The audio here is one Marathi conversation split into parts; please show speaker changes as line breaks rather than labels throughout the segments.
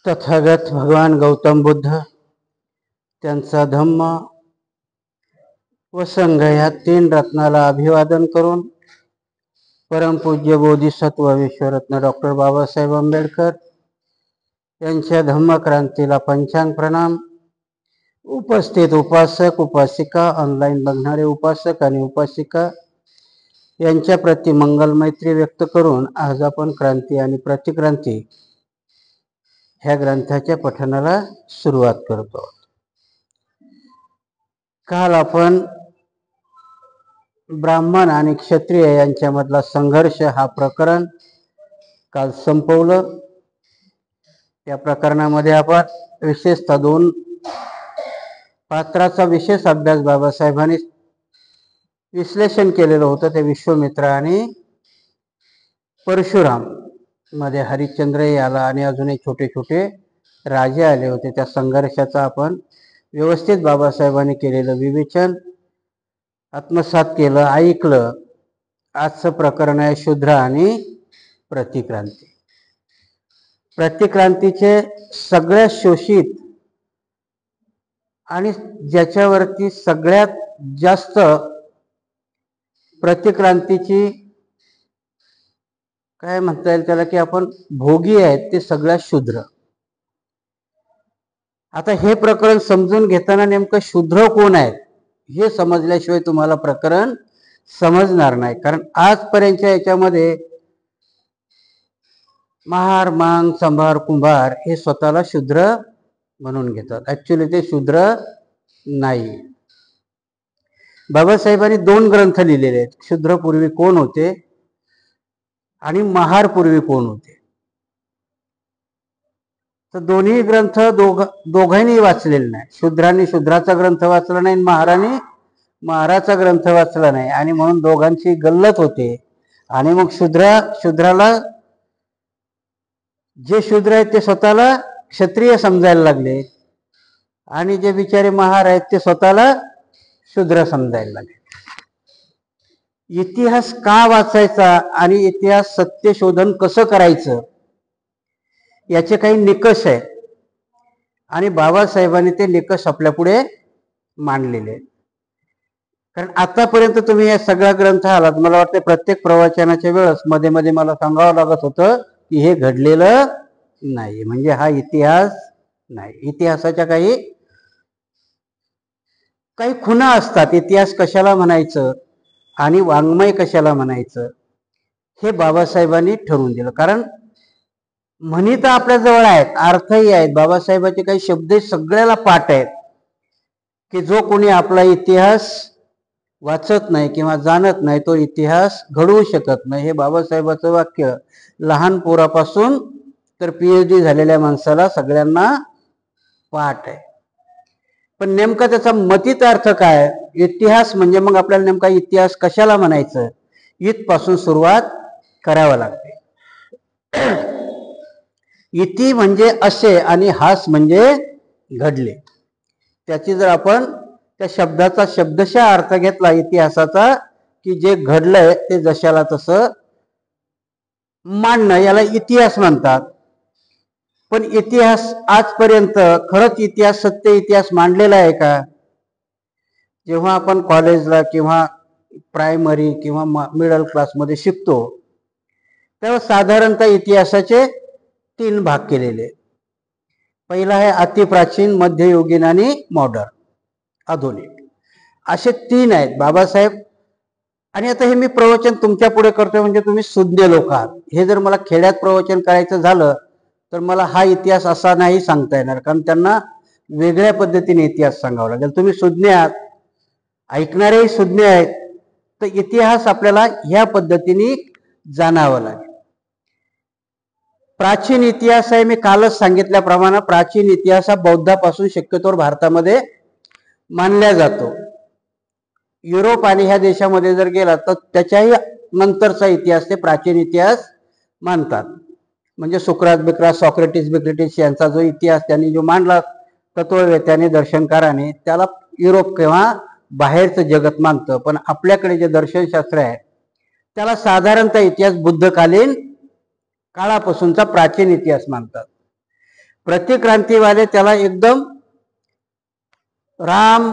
तथागत भगवान गौतम बुद्ध, त्यांचा धम्म व संघ या तीन रत्नाला अभिवादन करून परमपूज्य बोधिसत्व विश्वरत्न डॉक्टर बाबासाहेब आंबेडकर यांच्या धम्मक्रांतीला पंचांग प्रणाम. उपस्थित उपासक उपासिका, ऑनलाईन बघणारे उपासक आणि उपासिका यांच्या प्रति मंगल मैत्री व्यक्त करून आज आपण क्रांती आणि प्रतिक्रांती ह्या ग्रंथाच्या पठणाला सुरुवात करतो. काल आपण ब्राह्मण आणि क्षत्रिय यांच्यामधला संघर्ष हा प्रकरण काल संपवलं. त्या प्रकरणामध्ये आपण विशेषतः दोन पात्राचा विशेष अभ्यास बाबासाहेबांनी विश्लेषण केलेलं होतं. ते विश्वामित्र आणि परशुराम मध्ये हरिश्चंद्र आला आणि अजूनही छोटे छोटे राजे आले होते. त्या संघर्षाचा आपण व्यवस्थित बाबासाहेबांनी केलेलं विवेचन आत्मसात केलं, ऐकलं. आजचं प्रकरण आहे शूद्र आणि प्रतिक्रांती. प्रतिक्रांतीचे सगळ्यात शोषित आणि ज्याच्यावरती सगळ्यात जास्त प्रतिक्रांतीची काय म्हणता येईल त्याला की आपण भोगी आहेत ते सगळ्यात शूद्र. आता हे प्रकरण समजून घेताना नेमकं शूद्र कोण आहेत हे समजल्याशिवाय तुम्हाला प्रकरण समजणार नाही. कारण आजपर्यंतच्या याच्यामध्ये महार, मांग, संभार, कुंभार हे स्वतःला शूद्र म्हणून घेतात. ऍक्च्युली ते शूद्र नाही. बाबासाहेबांनी दोन ग्रंथ लिहिलेले आहेत. शूद्रपूर्वी कोण होते आणि महारपूर्वी कोण होते. तर दोन्ही ग्रंथ दोघांनी वाचलेले नाही. शूद्रांनी शूद्राचा ग्रंथ वाचला नाही, महाराणी महाराचा ग्रंथ वाचला नाही आणि म्हणून दोघांची गल्लत होते. आणि मग शूद्राला जे शूद्र आहेत ते स्वतःला क्षत्रिय समजायला लागले आणि जे बिचारे महार आहेत ते स्वतःला शूद्र समजायला लागले. इतिहास का वाचायचा आणि इतिहास सत्य शोधन कसं करायचं याचे काही निकष आहेत आणि बाबासाहेबांनी ते निकष आपल्या पुढे मांडलेले आहेत. कारण आतापर्यंत तुम्ही या सगळ्या ग्रंथ आलात, मला वाटतं प्रत्येक प्रवचनाच्या वेळेस मध्ये मध्ये मला सांगावं लागत होतं की हे घडलेलं नाही, म्हणजे हा इतिहास नाही. इतिहासाच्या काही खुणा असतात. इतिहास कशाला म्हणायचं आणि वाङ्मय कशाला म्हणायचं हे बाबासाहेबांनी ठरवून दिलं. कारण म्हणी तर आपल्या जवळ आहेत, अर्थही आहेत. बाबासाहेबांचे काही शब्द सगळ्याला पाठ आहेत की जो कोणी आपला इतिहास वाचत नाही किंवा जाणत नाही तो इतिहास घडवू शकत नाही. हे बाबासाहेबांचं वाक्य लहान पोरापासून तर PhD झालेल्या माणसाला सगळ्यांना पाठ आहे. पण नेमका त्याचा मतीत अर्थ काय? इतिहास म्हणजे मग आपल्याला नेमका इतिहास कशाला म्हणायचं इथपासून सुरुवात करावं लागते. इति म्हणजे असे आणि हास म्हणजे घडले. त्याची जर आपण त्या शब्दाचा शब्दशः अर्थ घेतला इतिहासाचा की जे घडलंय ते जशाला तसं मांडणं याला इतिहास म्हणतात. पण इतिहास आजपर्यंत खरंच इतिहास सत्य इतिहास मांडलेला आहे का? जेव्हा आपण कॉलेजला किंवा प्रायमरी किंवा मिडल क्लासमध्ये शिकतो तेव्हा साधारणतः इतिहासाचे 3 भाग केलेले. पहिला आहे अतिप्राचीन, मध्ययुगीन आणि मॉडर्न, आधुनिक, असे 3 आहेत. बाबासाहेब आणि आता हे मी प्रवचन तुमच्या पुढे करतोय म्हणजे तुम्ही सुज्ञ लोक आहात. हे जर मला खेड्यात प्रवचन करायचं झालं तर मला हा इतिहास असा नाही सांगता येणार, कारण त्यांना वेगळ्या पद्धतीने इतिहास सांगावा लागेल. तुम्ही सुज्ञ आहात, ऐकणारेही सुज्ञ आहेत, तर इतिहास आपल्याला ह्या पद्धतीने जाणावं लागेल. प्राचीन इतिहास आहे, मी कालच सांगितल्याप्रमाणे प्राचीन इतिहास हा बौद्धापासून शक्यतोवर भारतामध्ये मानला जातो. युरोप आणि ह्या देशामध्ये जर गेला तर त्याच्याही नंतरचा इतिहास ते प्राचीन इतिहास मानतात. म्हणजे सुकरात बिक्रात, सॉक्रेटिस बिक्रेटिस यांचा जो इतिहास त्यांनी जो मांडला तत्ववेत्याने दर्शनकाराने त्याला युरोप किंवा बाहेरचं जगत मानतं. पण आपल्याकडे जे दर्शनशास्त्र आहे त्याला साधारणतः इतिहास बुद्धकालीन काळापासूनचा प्राचीन इतिहास मानतात. प्रतिक्रांतीवाले त्याला एकदम राम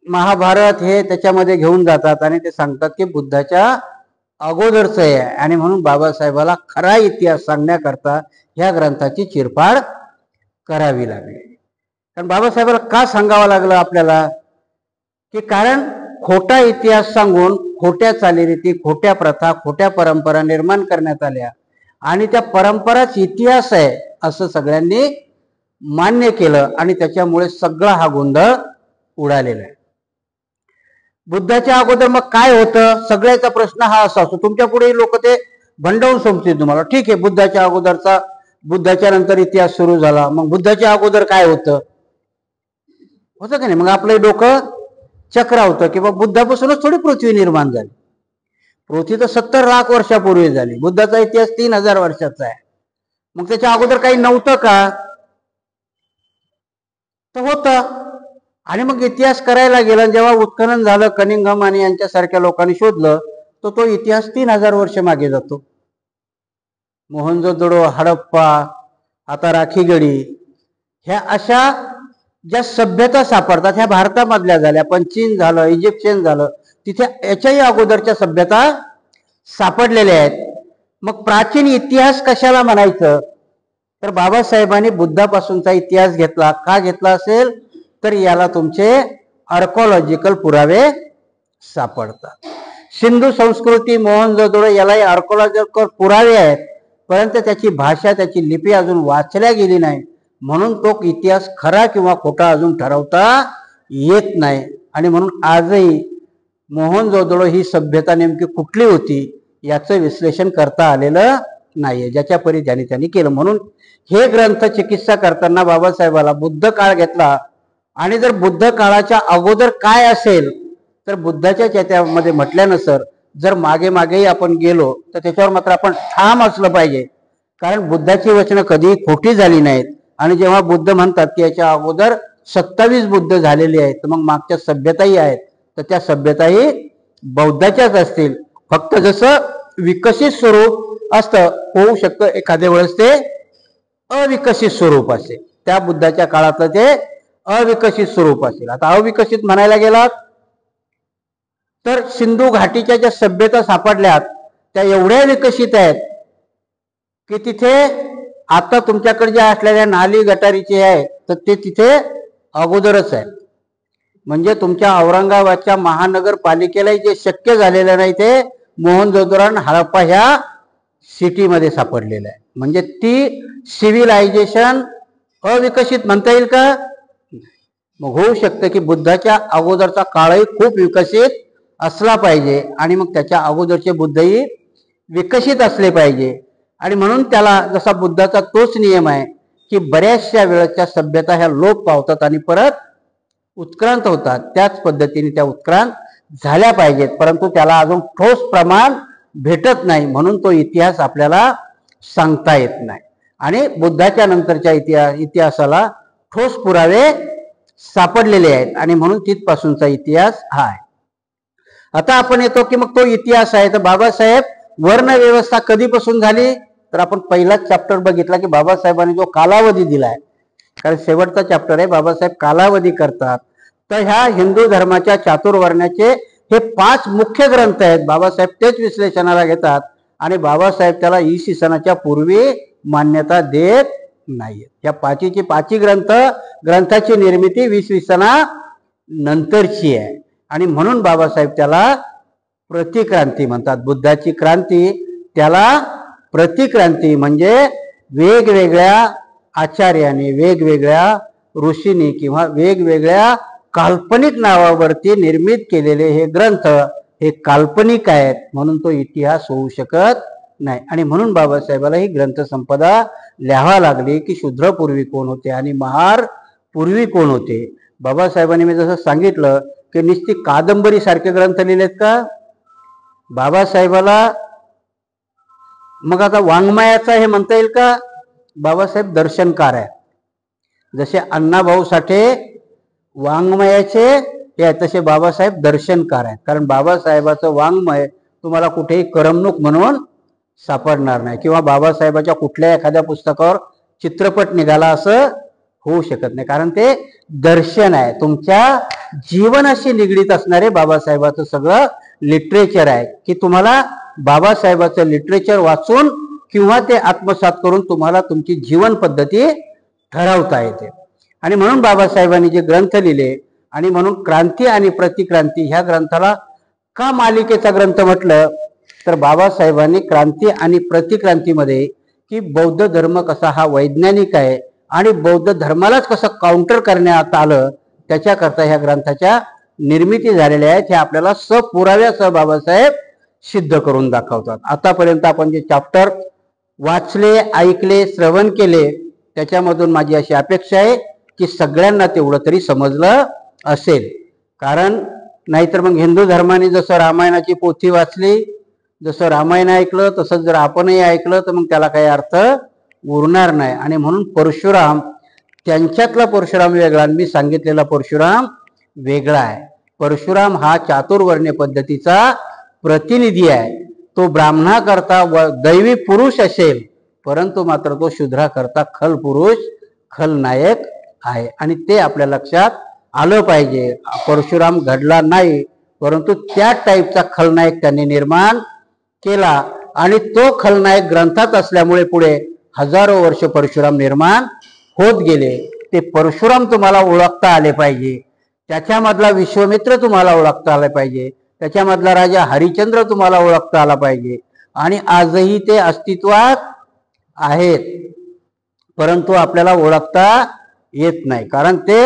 महाभारत हे त्याच्यामध्ये घेऊन जातात आणि ते सांगतात की बुद्धाच्या अगोदरचं आहे, आणि म्हणून बाबासाहेबाला खरा इतिहास सांगण्याकरता ह्या ग्रंथाची चिरफाड करावी लागली. कारण बाबासाहेबाला का सांगावं लागलं आपल्याला, की कारण खोटा इतिहास सांगून खोट्या चालीरीती, खोट्या प्रथा, खोट्या परंपरा निर्माण करण्यात आल्या आणि त्या परंपराच इतिहास आहे असं सगळ्यांनी मान्य केलं आणि त्याच्यामुळे सगळा हा गोंधळ उडालेला आहे. बुद्धाच्या अगोदर मग काय होतं, सगळ्याचा प्रश्न हा असा असतो. तुमच्या पुढे लोक ते भंडवून सोडतील तुम्हाला. ठीक आहे, बुद्धाच्या अगोदरचा, बुद्धाच्या नंतर इतिहास सुरू झाला, मग बुद्धाच्या अगोदर काय होतं का नाही. मग आपलं डोकं चक्र होतं की बाबा बुद्धापासूनच थोडी पृथ्वी निर्माण झाली. पृथ्वी तर 70 लाख वर्षापूर्वी झाली. बुद्धाचा इतिहास 3000 वर्षाचा आहे. मग त्याच्या अगोदर काही नव्हतं का, तर होतं. आणि मग इतिहास करायला गेला, जेव्हा उत्खनन झालं, कनिंघम आणि यांच्यासारख्या लोकांनी शोधलं, तर तो इतिहास 3000 वर्ष मागे जातो. मोहनजोदडो, हडप्पा, आता राखीगडी, ह्या अशा ज्या सभ्यता सापडतात ह्या भारतामधल्या झाल्या, पण चीन झालं, इजिप्शियन झालं, तिथे याच्याही अगोदरच्या सभ्यता सापडलेल्या आहेत. मग प्राचीन इतिहास कशाला म्हणायचं, तर बाबासाहेबांनी बुद्धापासूनचा इतिहास घेतला. का घेतला असेल, तर याला तुमचे आर्कोलॉजिकल पुरावे सापडतात. सिंधू संस्कृती, मोहनजोदडो, यालाही आर्कोलॉजिकल पुरावे आहेत, परंतु त्याची भाषा, त्याची लिपी अजून वाचल्या गेली नाही, म्हणून तो इतिहास खरा किंवा खोटा अजून ठरवता येत नाही. आणि म्हणून आजही मोहनजोदडो ही सभ्यता नेमकी कुठली होती याचं विश्लेषण करता आलेलं नाहीये, ज्याच्या परी त्यांनी केलं. म्हणून हे ग्रंथ चिकित्सा करताना बाबासाहेबाला बुद्ध काळ घेतला. आणि जर बुद्ध काळाच्या अगोदर काय असेल, तर बुद्धाच्या त्यामध्ये म्हटल्यानुसार जर मागे मागेही आपण गेलो तर त्याच्यावर मात्र आपण ठाम असलं पाहिजे, कारण बुद्धाची वचनं कधीही खोटी झाली नाहीत. आणि जेव्हा बुद्ध म्हणतात की याच्या अगोदर 27 बुद्ध झालेले आहेत, तर मग मागच्या सभ्यताही आहेत, तर त्या सभ्यताही बौद्धाच्याच असतील. फक्त जसं विकसित स्वरूप असतं, होऊ शकतं एखाद्या वेळेस ते अविकसित स्वरूप असेल, त्या बुद्धाच्या काळातलं ते अविकसित स्वरूप असेल. आता अविकसित म्हणायला गेलात तर सिंधू घाटीच्या ज्या सभ्यता सापडल्यात त्या एवढ्या विकसित आहेत की तिथे आता तुमच्याकडे ज्या असलेल्या नाली गटारीचे आहेत तर ते तिथे अगोदरच आहे. म्हणजे तुमच्या औरंगाबादच्या महानगरपालिकेलाही जे शक्य झालेलं नाही ते मोहनजोदडो आणि हडप्पा ह्या सिटीमध्ये सापडलेलं आहे. म्हणजे ती सिव्हिलायझेशन अविकसित म्हणता येईल का? मग होऊ शकतं की बुद्धाच्या अगोदरचा काळही खूप विकसित असला पाहिजे आणि मग त्याच्या अगोदरचे बुद्धही विकसित असले पाहिजे. आणि म्हणून त्याला जसा बुद्धाचा तोच नियम आहे की बऱ्याचशा वेळेच्या सभ्यता ह्या लोप पावतात आणि परत उत्क्रांत होतात, त्याच पद्धतीने त्या उत्क्रांत झाल्या पाहिजेत, परंतु त्याला अजून ठोस प्रमाण भेटत नाही, म्हणून तो इतिहास आपल्याला सांगता येत नाही. आणि बुद्धाच्या नंतरच्या इतिहासाला ठोस पुरावे सापडलेले आहेत आणि म्हणून तिथपासूनचा इतिहास हा आहे. आता आपण येतो की मग तो इतिहास आहे, तर बाबासाहेब वर्णव्यवस्था कधीपासून झाली, तर आपण पहिलाच चॅप्टर बघितला की बाबासाहेबांनी जो कालावधी दिलाय, कारण शेवटचा चॅप्टर आहे, बाबासाहेब कालावधी करतात. तर ह्या हिंदू धर्माच्या चातुर्वर्ण्याचे हे 5 मुख्य ग्रंथ आहेत. बाबासाहेब तेच विश्लेषणाला घेतात आणि बाबासाहेब त्याला इसवी सनाच्या पूर्वी मान्यता देत नाहीये. या 5 ग्रंथाची निर्मिती 20 सना नंतरची आहे आणि म्हणून बाबासाहेब त्याला प्रतिक्रांती म्हणतात. बुद्धाची क्रांती त्याला प्रतिक्रांती, म्हणजे वेगवेगळ्या आचार्याने, वेगवेगळ्या ऋषींनी किंवा वेगवेगळ्या काल्पनिक नावावरती निर्मित केलेले हे ग्रंथ हे काल्पनिक आहेत, म्हणून तो इतिहास होऊ शकत नाही. आणि म्हणून बाबासाहेबाला ही ग्रंथसंपदा लिहावा लागली की शूद्र पूर्वी कोण होते आणि महार पूर्वी कोण होते. बाबासाहेबांनी मी जसं सांगितलं की नुसती कादंबरी सारखे ग्रंथ लिहिलेत का बाबासाहेबाला, मग आता वाङ्मयाचा हे म्हणता येईल का? बाबासाहेब दर्शनकार आहे. जसे अण्णाभाऊ साठे वाङ्मयाचे हे तसे बाबासाहेब दर्शनकार आहेत, कारण बाबासाहेबाचं वाङ्मय तुम्हाला कुठेही करमणूक म्हणून सापडणार नाही किंवा बाबासाहेबाच्या कुठल्या एखाद्या पुस्तकावर चित्रपट निघाला असं होऊ शकत नाही, कारण ते दर्शन आहे, तुमच्या जीवनाशी निगडीत असणारे बाबासाहेबाचं सगळं लिटरेचर आहे, की तुम्हाला बाबासाहेबाचं लिटरेचर वाचून किंवा ते आत्मसात करून तुम्हाला तुमची जीवन पद्धती ठरवता येते. आणि म्हणून बाबासाहेबांनी जे ग्रंथ लिहिले, आणि म्हणून क्रांती आणि प्रतिक्रांती ह्या ग्रंथाला का मालिकेचा ग्रंथ म्हटलं, तर बाबासाहेबांनी क्रांती आणि प्रतिक्रांतीमध्ये की बौद्ध धर्म कसा हा वैज्ञानिक आहे आणि बौद्ध धर्मालाच कसं काउंटर करण्यात आलं, त्याच्याकरता ह्या ग्रंथाच्या निर्मिती झालेल्या आहेत. हे आपल्याला सपुराव्यासह बाबासाहेब सिद्ध करून दाखवतात. आतापर्यंत आपण जे चॅप्टर वाचले, ऐकले, श्रवण केले, त्याच्यामधून माझी अशी अपेक्षा आहे की सगळ्यांना तेवढं तरी समजलं असेल. कारण नाहीतर मग हिंदू धर्माने जसं रामायणाची पोथी वाचली, जसं रामायण ऐकलं, तसंच जर आपणही ऐकलं तर मग त्याला काही अर्थ उरणार नाही. आणि म्हणून परशुराम, त्यांच्यातला परशुराम वेगळा आणि मी सांगितलेला परशुराम वेगळा आहे. परशुराम हा चातुर्वर्ण्य पद्धतीचा प्रतिनिधी आहे. तो ब्राह्मणाकरता दैवी पुरुष असेल, परंतु मात्र तो शूद्राकरता खल पुरुष, खलनायक आहे. आणि ते आपल्या लक्षात आलं पाहिजे. परशुराम घडला नाही, परंतु त्या टाईपचा खलनायक त्यांनी निर्माण केला, आणि तो खलनायक ग्रंथात असल्यामुळे पुढे हजारो वर्ष परशुराम निर्माण होत गेले. ते परशुराम तुम्हाला ओळखता आले पाहिजे, त्याच्यामधला विश्वामित्र तुम्हाला ओळखता आला पाहिजे, त्याच्यामधला राजा हरिश्चंद्र तुम्हाला ओळखता आला पाहिजे. आणि आजही ते अस्तित्वात आहेत, परंतु आपल्याला ओळखता येत नाही, कारण ते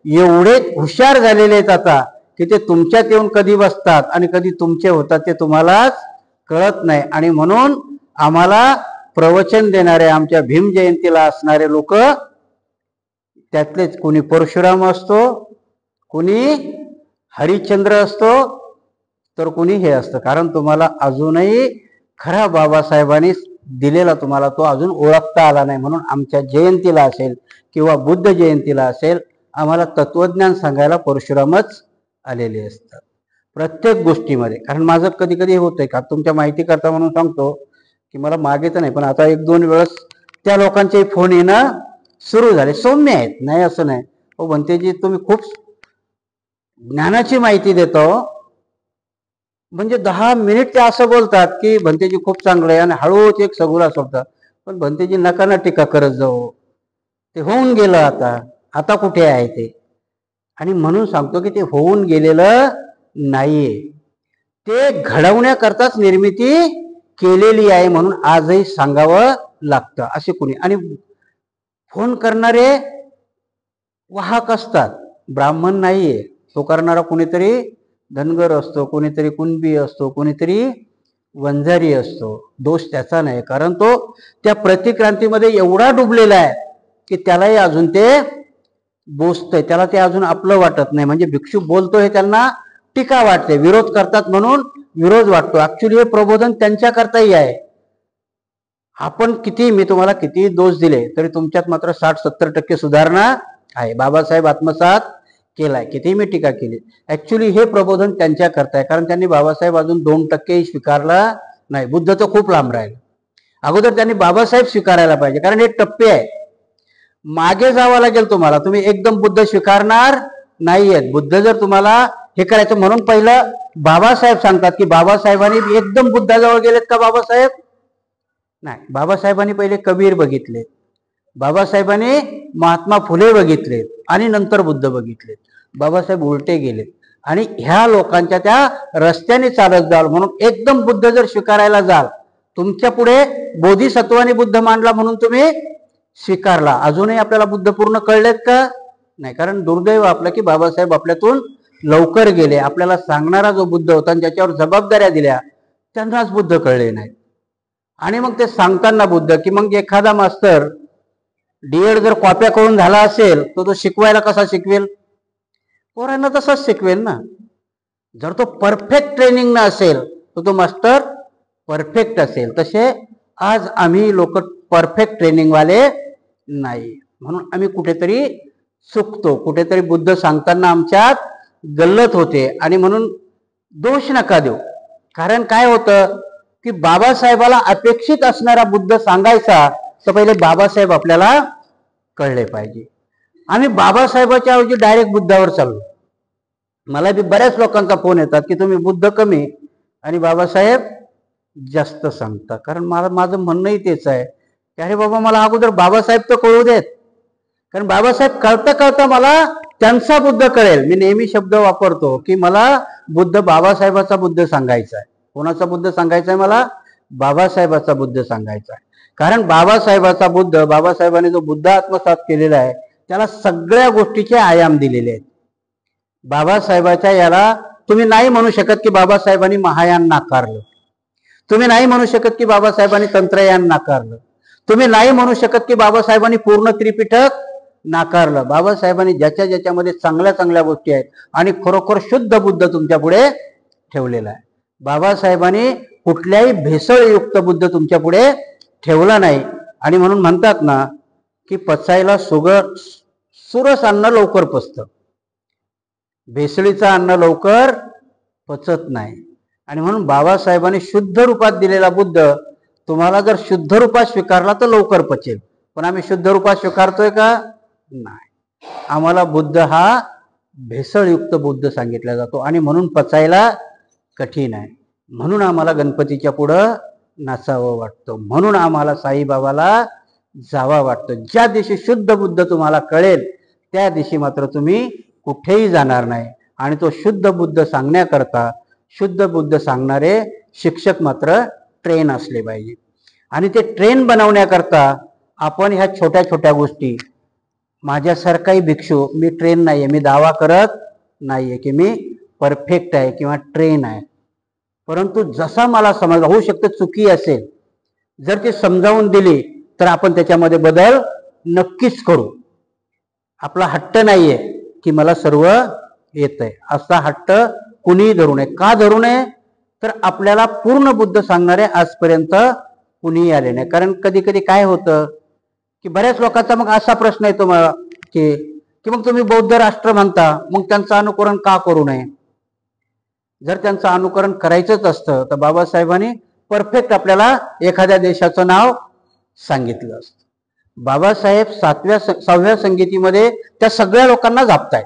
एवढे हुशार झालेले आहेत आता की ते तुमच्यात येऊन कधी बसतात आणि कधी तुमचे होतात ते तुम्हालाच कळत नाही. आणि म्हणून आम्हाला प्रवचन देणारे, आमच्या भीम जयंतीला असणारे लोक, त्यातलेच कोणी परशुराम असतो, कोणी हरिश्चंद्र असतो, तर कोणी हे असतं. कारण तुम्हाला अजूनही खरा बाबासाहेबांनी दिलेला तुम्हाला तो अजून ओळखता आला नाही. म्हणून आमच्या जयंतीला असेल किंवा बुद्ध जयंतीला असेल, आम्हाला तत्वज्ञान सांगायला परशुरामच आलेले असतात प्रत्येक गोष्टीमध्ये. कारण माझं कधी कधी होतंय का, तुमच्या माहिती करता म्हणून सांगतो की मला मागे तर नाही, पण आता एक दोन वेळेस त्या लोकांचे फोन येणं सुरू झाले. सौम्य आहेत, नाही असं नाही. हो भंतेजी, तुम्ही खूप ज्ञानाची माहिती देतो, म्हणजे 10 मिनिट ते असं बोलतात की भंतेजी खूप चांगलं आहे, आणि हळूच एक सगुला सोडतात. पण भंतेजी नका ना टीका करत जाऊ, ते होऊन गेलं, आता कुठे आहे ते. आणि म्हणून सांगतो की ते होऊन गेलेलं नाहीये, ते घडवण्याकरताच निर्मिती केलेली आहे. म्हणून आजही सांगावं लागतं असे कोणी. आणि फोन करणारे वाहक असतात, ब्राह्मण नाहीये. तो करणारा कोणीतरी धनगर असतो, कोणीतरी कुणबी असतो, कोणीतरी वंजारी असतो. दोष त्याचा नाही, कारण तो त्या प्रतिक्रांतीमध्ये एवढा डुबलेला आहे की त्यालाही अजून ते बोचतंय, त्याला ते अजून आपलं वाटत नाही. म्हणजे भिक्षू बोलतोय, त्यांना टीका वाटते, विरोध करतात म्हणून विरोध वाटतो. ऍक्च्युली हे प्रबोधन त्यांच्याकरताही आहे. आपण किती, मी तुम्हाला किती दोष दिले तरी तुमच्यात मात्र 60-70% सुधारणा आहे. बाबासाहेब आत्मसात केलाय, किती मी टीका केली. ऍक्च्युली हे प्रबोधन त्यांच्या करताय, कारण त्यांनी बाबासाहेब अजून 2% स्वीकारला नाही. बुद्ध तर खूप लांब राहिला. अगोदर त्यांनी बाबासाहेब स्वीकारायला पाहिजे, कारण हे टप्पे आहे. मागे जावं लागेल तुम्हाला, तुम्ही एकदम बुद्ध स्वीकारणार नाहीयेत. बुद्ध जर तुम्हाला हे करायचं, म्हणून पहिलं बाबासाहेब सांगतात की बाबासाहेबांनी एकदम बुद्धाजवळ गेलेत का बाबासाहेब? नाही. बाबासाहेबांनी पहिले कबीर बघितले, बाबासाहेबांनी महात्मा फुले बघितले, आणि नंतर बुद्ध बघितले. बाबासाहेब उलटे गेलेत. आणि ह्या लोकांच्या त्या रस्त्याने चालत जाल. म्हणून एकदम बुद्ध जर स्वीकारायला जाल, तुमच्या पुढे बोधिसत्वाने बुद्ध मांडला म्हणून तुम्ही स्वीकारला, अजूनही आपल्याला बुद्ध पूर्ण कळलेत का? नाही. कारण दुर्दैव आपलं की बाबासाहेब आपल्यातून लवकर गेले. आपल्याला सांगणारा जो बुद्ध होता आणि ज्याच्यावर जबाबदाऱ्या दिल्या, त्यांनाच बुद्ध कळले नाही. आणि मग ते सांगताना बुद्ध की मग एखादा मास्तर डीएड जर कॉप्या करून झाला असेल, तर तो शिकवायला कसा शिकवेल? पोरांना तसाच शिकवेल ना. जर तो परफेक्ट ट्रेनिंग न असेल, तर तो मास्टर परफेक्ट असेल. तसे आज आम्ही लोक परफेक्ट ट्रेनिंग वाले नाही, म्हणून आम्ही कुठेतरी चुकतो, कुठेतरी बुद्ध सांगताना आमच्यात गल्लत होते. आणि म्हणून दोष नका देऊ. कारण काय होतं की बाबासाहेबाला अपेक्षित असणारा बुद्ध सांगायचा, तर पहिले बाबासाहेब आपल्याला कळले पाहिजे. आम्ही बाबासाहेबाच्या ऐवजी डायरेक्ट बुद्धावर चाललो. मला बी बऱ्याच लोकांचा फोन येतात की तुम्ही बुद्ध कमी आणि बाबासाहेब जास्त सांगता. कारण माझं म्हणणंही तेच आहे की अरे बाबा, मला अगोदर बाबासाहेब तर कळू देत. कारण बाबासाहेब कळता कळता मला त्यांचा बुद्ध कळेल. मी नेहमी शब्द वापरतो की मला बुद्ध बाबासाहेबाचा बुद्ध सांगायचा आहे. कोणाचा बुद्ध सांगायचा आहे? मला बाबासाहेबाचा बुद्ध सांगायचा आहे. कारण बाबासाहेबाचा बुद्ध, बाबासाहेबांनी जो बुद्ध आत्मसात केलेला आहे त्याला सगळ्या गोष्टीचे आयाम दिलेले आहेत. बाबासाहेबाच्या याला तुम्ही नाही म्हणू शकत की बाबासाहेबांनी महायान नाकारलं. तुम्ही नाही म्हणू शकत की बाबासाहेबांनी तंत्रयान नाकारलं. तुम्ही नाही म्हणू शकत की बाबासाहेबांनी पूर्ण त्रिपिटक नाकारलं. बाबासाहेबांनी ज्याच्या ज्याच्यामध्ये चांगल्या चांगल्या गोष्टी आहेत आणि खरोखर शुद्ध बुद्ध तुमच्या पुढे ठेवलेला आहे. बाबासाहेबांनी कुठल्याही भेसळयुक्त बुद्ध तुमच्या पुढे ठेवला नाही. आणि म्हणून म्हणतात ना की पचायला सुरस अन्न लवकर पचतं, भेसळीचं अन्न लवकर पचत नाही. आणि म्हणून बाबासाहेबांनी शुद्ध रूपात दिलेला बुद्ध तुम्हाला जर शुद्ध रूपात स्वीकारला तर लवकर पचेल. पण आम्ही शुद्ध रूपात स्वीकारतोय का? नाही. आम्हाला बुद्ध हा भेसळयुक्त बुद्ध सांगितला जातो आणि म्हणून पचायला कठीण आहे. म्हणून आम्हाला गणपतीच्या पुढं नाचावं वाटतं. म्हणून आम्हाला साईबाबाला जावा वाटतं. ज्या दिवशी शुद्ध बुद्ध तुम्हाला कळेल त्या दिवशी मात्र तुम्ही कुठेही जाणार नाही. आणि तो शुद्ध बुद्ध सांगण्याकरता शुद्ध बुद्ध सांगणारे शिक्षक मात्र ट्रेन असले पाहिजे. आणि ते ट्रेन बनवण्याकरता आपण ह्या छोट्या छोट्या गोष्टी, माझ्यासारखाही भिक्षू, मी ट्रेन नाही आहे, मी दावा करत नाही आहे की मी परफेक्ट आहे किंवा ट्रेन आहे. परंतु जसा मला समज होऊ शकतं चुकी असेल, जर ती समजावून दिली तर आपण त्याच्यामध्ये बदल नक्कीच करू. आपला हट्ट नाही आहे की मला सर्व येत आहे, असा हट्ट कुणीही धरू नये. का धरू नये? तर आपल्याला पूर्ण बुद्ध सांगणारे आजपर्यंत कुणीही आले नाही. कारण कधी कधी काय होतं की बऱ्याच लोकांचा मग असा प्रश्न येतो मला की मग तुम्ही बौद्ध राष्ट्र म्हणता, मग त्यांचं अनुकरण का करू नये? जर त्यांचं अनुकरण करायचंच असतं तर बाबासाहेबांनी परफेक्ट आपल्याला एखाद्या देशाचं नाव सांगितलं असतं. बाबासाहेब 6व्या संगीतीमध्ये त्या सगळ्या लोकांना झापतायत.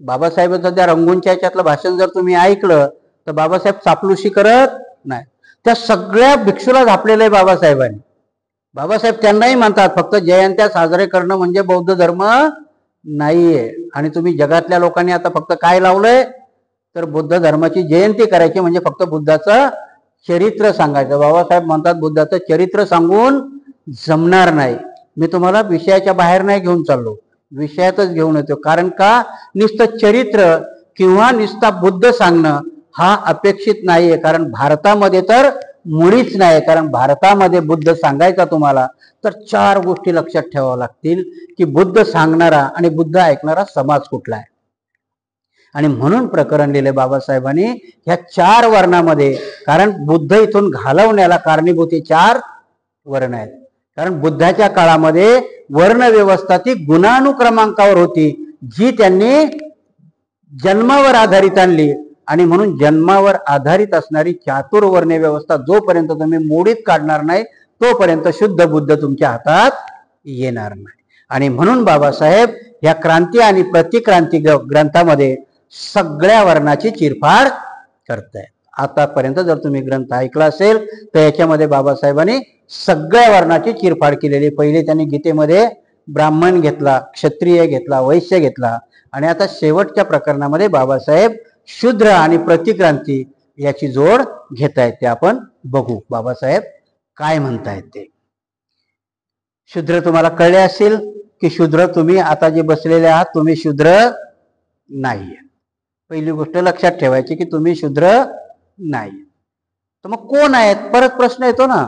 बाबासाहेबांचं त्या रंगूनच्या याच्यातलं भाषण जर तुम्ही ऐकलं तर बाबासाहेब चापलुशी करत नाही. त्या सगळ्या भिक्षूला झापलेलं आहे बाबासाहेबांनी. बाबासाहेब त्यांनाही म्हणतात फक्त जयंत्या साजरे करणं म्हणजे बौद्ध धर्म नाहीये. आणि तुम्ही जगातल्या लोकांनी आता फक्त काय लावलंय तर बुद्ध धर्माची जयंती करायची म्हणजे फक्त बुद्धाचं चरित्र सांगायचं. बाबासाहेब म्हणतात बुद्धाचं चरित्र सांगून जमणार नाही. मी तुम्हाला विषयाच्या बाहेर नाही घेऊन चाललो, विषयातच घेऊन येतो. कारण का? नुसतं चरित्र किंवा नुसता बुद्ध सांगणं हा अपेक्षित नाहीये. कारण भारतामध्ये तर मुळीच नाही. कारण भारतामध्ये बुद्ध सांगायचा तुम्हाला तर 4 गोष्टी लक्षात ठेवाव्या लागतील की बुद्ध सांगणारा आणि बुद्ध ऐकणारा समाज कुठला आहे. आणि म्हणून प्रकरण लिहिले बाबासाहेबांनी ह्या 4 वर्णामध्ये. कारण बुद्ध इथून घालवण्याला कारणीभूत 4 वर्ण आहेत. कारण बुद्धाच्या काळामध्ये वर्ण व्यवस्था ती गुणानुक्रमांकावर होती, जी त्यांनी जन्मावर आधारित आणली. आणि म्हणून जन्मावर आधारित असणारी चातुर्वर्ण्य व्यवस्था जोपर्यंत तुम्ही मोडीत काढणार नाही तोपर्यंत शुद्ध बुद्ध तुमच्या हातात येणार नाही. आणि म्हणून बाबासाहेब या क्रांती आणि प्रतिक्रांती ग्रंथामध्ये सगळ्या वर्णाची चिरफाड करतायत. आतापर्यंत जर तुम्ही ग्रंथ ऐकला असेल तर याच्यामध्ये बाबासाहेबांनी सगळ्या वर्णाची चिरफाड केलेली. पहिले त्यांनी गीतेमध्ये ब्राह्मण घेतला, क्षत्रिय घेतला, वैश्य घेतला आणि आता शेवटच्या प्रकरणामध्ये बाबासाहेब शूद्र आणि प्रतिक्रांती याची जोड घेतायत. ते आपण बघू बाबासाहेब काय म्हणतायत ते. शूद्र तुम्हाला कळले असेल की शूद्र तुम्ही आता जे बसलेले आहात तुम्ही शूद्र नाहीये. पहिली गोष्ट लक्षात ठेवायची की तुम्ही शूद्र नाही. तर मग कोण आहेत? परत प्रश्न येतो ना.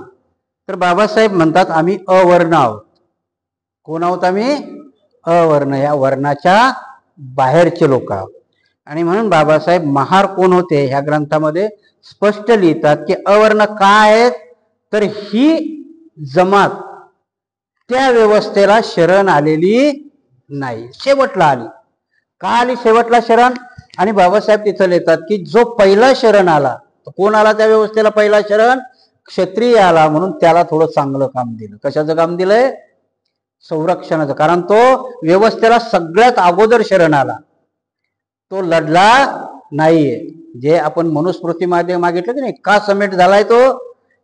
तर बाबासाहेब म्हणतात आम्ही अवर्ण आहोत. कोण आहोत? आम्ही अवर्ण, या वर्णाच्या बाहेरचे लोक आहोत. आणि म्हणून बाबासाहेब महार कोण होते ह्या ग्रंथामध्ये स्पष्ट लिहितात की अवर्ण काय आहेत तर ही जमात त्या व्यवस्थेला शरण आलेली नाही, शेवटला आली. का आली शेवटला शरण? आणि बाबासाहेब तिथं लिहितात की जो पहिला शरण आला, कोण आला त्या व्यवस्थेला पहिला शरण? क्षत्रिय आला म्हणून त्याला थोडं चांगलं काम दिलं. कशाचं काम दिलंय? संरक्षणाचं. कारण तो व्यवस्थेला सगळ्यात अगोदर शरण आला, तो लढला नाहीये. जे आपण मनुस्मृतीमध्ये मागितलं की नाही, का समेट झालाय तो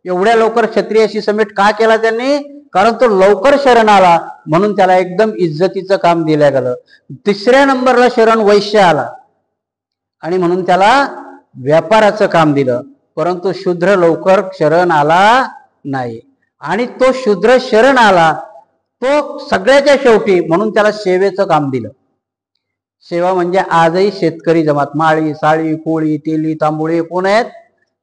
एवढ्या लवकर क्षत्रियाशी समेट का केला त्यांनी? कारण तो लवकर शरण आला म्हणून त्याला एकदम इज्जतीचं काम दिलं गेलं. तिसऱ्या नंबरला शरण वैश्य आला आणि म्हणून त्याला व्यापाराचं काम दिलं. परंतु शूद्र लवकर शरण आला नाही आणि तो शूद्र शरण आला तो सगळ्याच्या शेवटी म्हणून त्याला सेवेचं काम दिलं. सेवा म्हणजे आजही शेतकरी जमात, माळी, साळी, कोळी, तेली, तांबोळी कोण आहेत?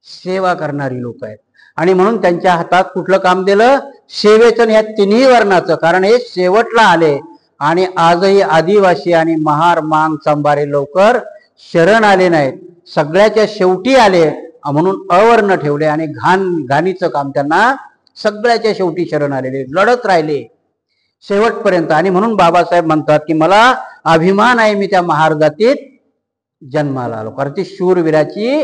सेवा करणारी लोक आहेत. आणि म्हणून त्यांच्या हातात कुठलं काम दिलं? सेवेचं. ह्या तिन्ही वर्णाचं. कारण हे शेवटला आले आणि आजही आदिवासी आणि महार, मांग, चांबारे लवकर शरण आले नाहीत, सगळ्याच्या शेवटी आले म्हणून अवर्ण ठेवले आणि घाणीचं काम त्यांना सगळ्याच्या शेवटी शरण आलेले, लढत राहिले शेवटपर्यंत. आणि म्हणून बाबासाहेब म्हणतात की मला अभिमान आहे, मी त्या महार जातीत जन्माला आलो. कारण ती शूरवीराची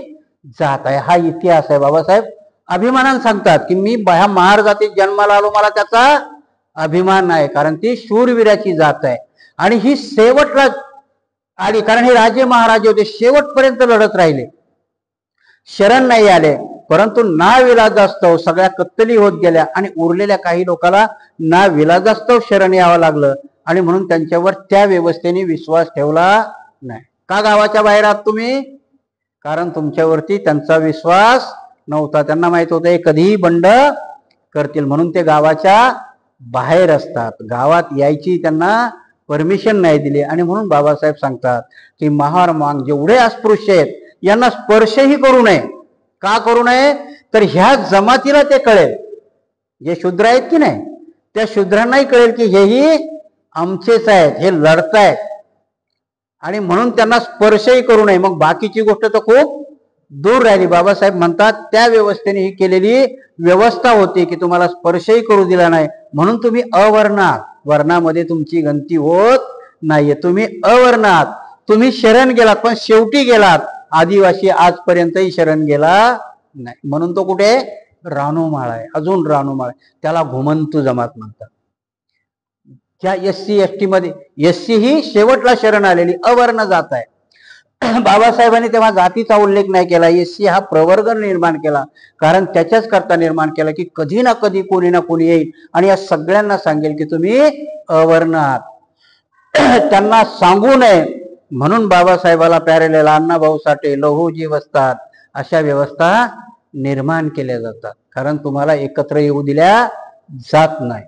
जात आहे. हा इतिहास आहे. बाबासाहेब अभिमानाने सांगतात की मी ह्या महार जातीत जन्माला आलो, मला त्याचा अभिमान आहे, कारण ती शूरवीराची जात आहे. आणि ही शेवटला आली कारण हे राजे महाराजे होते, शेवटपर्यंत लढत राहिले, शरण नाही आले. परंतु नाविलाजास्तव सगळ्या कत्तली होत गेल्या आणि उरलेल्या काही लोकांना नाविलाजास्तव शरण यावं लागलं आणि म्हणून त्यांच्यावर त्या व्यवस्थेने विश्वास ठेवला नाही. का गावाच्या बाहेर आहात तुम्ही? कारण तुमच्यावरती त्यांचा विश्वास नव्हता. त्यांना माहित होतं हे कधीही बंड करतील म्हणून ते गावाच्या बाहेर असतात. गावात यायची त्यांना परमिशन नाही दिली. आणि म्हणून बाबासाहेब सांगतात की महार, मांग जेवढे अस्पृश्य आहेत यांना स्पर्शही करू नये. का करू नये? तर ह्या जमातीला ते कळेल, जे शूद्र आहेत की नाही त्या शूद्रांनाही कळेल की हेही आमचेच आहेत, हे लढतायत. आणि म्हणून त्यांना स्पर्शही करू नये. मग बाकीची गोष्ट तर खूप दूर राहिली. बाबासाहेब म्हणतात त्या व्यवस्थेने ही केलेली व्यवस्था होती की तुम्हाला स्पर्शही करू दिला नाही म्हणून तुम्ही अवर्णात, वर्णामध्ये तुमची गणती होत नाहीये, तुम्ही अवर्णात, तुम्ही शरण गेलात पण शेवटी गेलात. आदिवासी आजपर्यंतही शरण गेला नाही म्हणून तो कुठे? रानोमाळ आहे, अजून रानोमाळ आहे. त्याला घुमंतू जमात म्हणतात. त्या एससी एसटी मध्ये एससी ही शेवटला शरण आलेली अवर्ण जात आहे. बाबासाहेबांनी तेव्हा जातीचा उल्लेख नाही केला. एससी हा प्रवर्ग निर्माण केला कारण त्याच्याच करता निर्माण केला की कधी ना कधी कोणी ना कोणी येईल आणि या सगळ्यांना सांगेल की तुम्ही अवर्ण आहात. त्यांना सांगू नये म्हणून बाबासाहेबाला पॅरेलेल, अण्णाभाऊ साठे, लहुजी वस्ताद अशा व्यवस्था निर्माण केल्या जातात. कारण तुम्हाला एकत्र येऊ दिल्या जात नाही,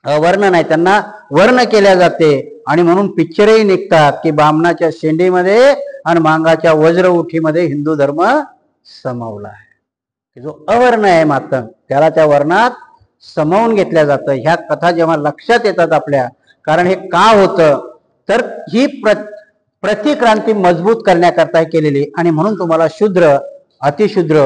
अवर्ण नाही, त्यांना वर्ण केल्या जाते. आणि म्हणून पिक्चरही निघतात की बामणाच्या शेंडीमध्ये आणि मांगाच्या वज्र उठीमध्ये हिंदू धर्म समावला आहे. जो अवर्ण आहे मात्र त्याला त्या वर्णात समावून घेतल्या जातं. ह्या कथा जेव्हा लक्षात येतात आपल्या, कारण हे का होतं तर ही प्रतिक्रांती मजबूत करण्याकरता केलेली. आणि म्हणून तुम्हाला शूद्र, अतिशूद्र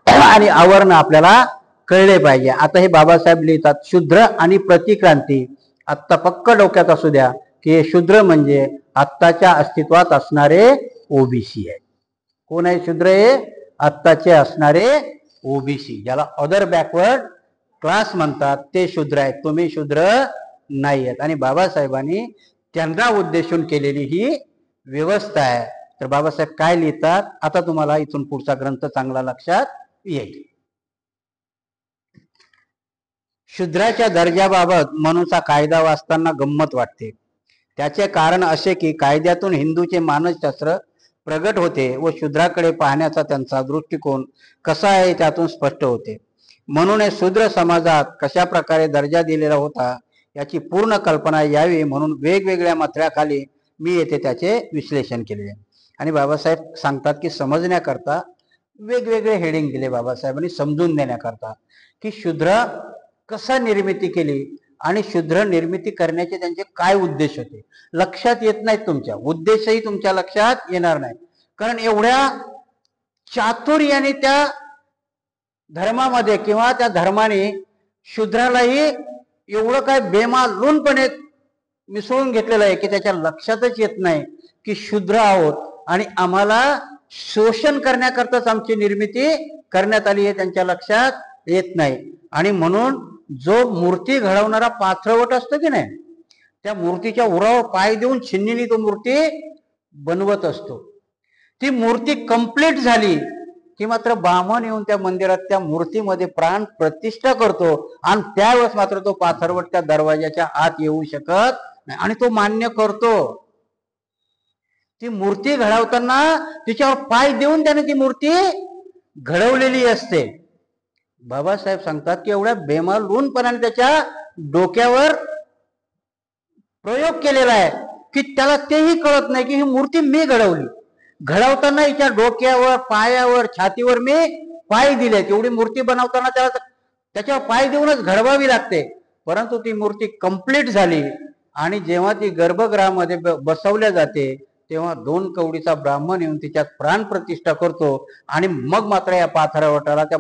आणि अवर्ण आपल्याला कळले पाहिजे. आता हे बाबासाहेब लिहितात शूद्र आणि प्रतिक्रांती. आत्ता पक्क डोक्यात असू द्या की हे शूद्र म्हणजे आत्ताच्या अस्तित्वात असणारे ओबीसी आहे. कोण आहे शूद्र? हे आत्ताचे असणारे ओबीसी, ज्याला अदर बॅकवर्ड क्लास म्हणतात, ते शूद्र आहेत. तुम्ही शूद्र नाही आहेत. आणि बाबासाहेबांनी त्यांना उद्देशून केलेली ही व्यवस्था आहे. तर बाबासाहेब काय लिहितात आता तुम्हाला इथून पुढचा ग्रंथ चांगला लक्षात येईल. शूद्राच्या दर्जाबाबत मनूचा कायदा वाचताना गंमत वाटते. त्याचे कारण असे की कायद्यातून हिंदूचे मानसशास्त्र प्रगट होते व शूद्राकडे पाहण्याचा त्यांचा दृष्टिकोन कसा आहे त्यातून स्पष्ट होते. म्हणून शूद्र समाजात कशा प्रकारे दर्जा दिलेला होता याची पूर्ण कल्पना यावी म्हणून वेगवेगळ्या मथळ्याखाली मी येथे त्याचे विश्लेषण केले. आणि बाबासाहेब सांगतात की समजण्याकरता वेगवेगळे हेडिंग दिले बाबासाहेबांनी समजून देण्याकरता की शूद्र कसा निर्मिती केली आणि शूद्र निर्मिती करण्याचे त्यांचे काय उद्देश होते. लक्षात येत नाहीत, तुमच्या उद्देशही तुमच्या लक्षात येणार नाही. कारण एवढ्या चातुर्याने त्या धर्मामध्ये किंवा त्या धर्माने शूद्रालाही एवढं काय बेमालूनपणे मिसळून घेतलेलं आहे की त्याच्या लक्षातच येत नाही की शूद्र आहोत आणि आम्हाला शोषण करण्याकरताच आमची निर्मिती करण्यात आली हे त्यांच्या लक्षात येत नाही. आणि म्हणून जो मूर्ती घडवणारा पाथरवट असतो की नाही, त्या मूर्तीच्या उरावर पाय देऊन छिन्नीने तो मूर्ती बनवत असतो. ती मूर्ती कंप्लीट झाली की मात्र ब्राह्मण येऊन त्या मंदिरात त्या मूर्तीमध्ये प्राण प्रतिष्ठा करतो आणि त्यावेळेस मात्र तो पाथरवट त्या दरवाजाच्या आत येऊ शकत नाही आणि तो मान्य करतो. ती मूर्ती घडवताना तिच्यावर पाय देऊन त्याने ती मूर्ती घडवलेली असते. बाबासाहेब सांगतात की एवढ्या बेमालूनपणाने त्याच्या डोक्यावर प्रयोग केलेला आहे की त्याला तेही कळत नाही की ही मूर्ती मी घडवली. घडवताना हिच्या डोक्यावर, पायावर, छातीवर मी पाय दिले. एवढी मूर्ती बनवताना त्याच्यावर पाय देऊनच घडवावी लागते. परंतु ती मूर्ती कंप्लीट झाली आणि जेव्हा ती गर्भगृहामध्ये बसवल्या जाते तेव्हा 2 कवडीचा ब्राह्मण येऊन तिच्यात प्राण प्रतिष्ठा करतो आणि मग मात्र या पाथरवटाला त्या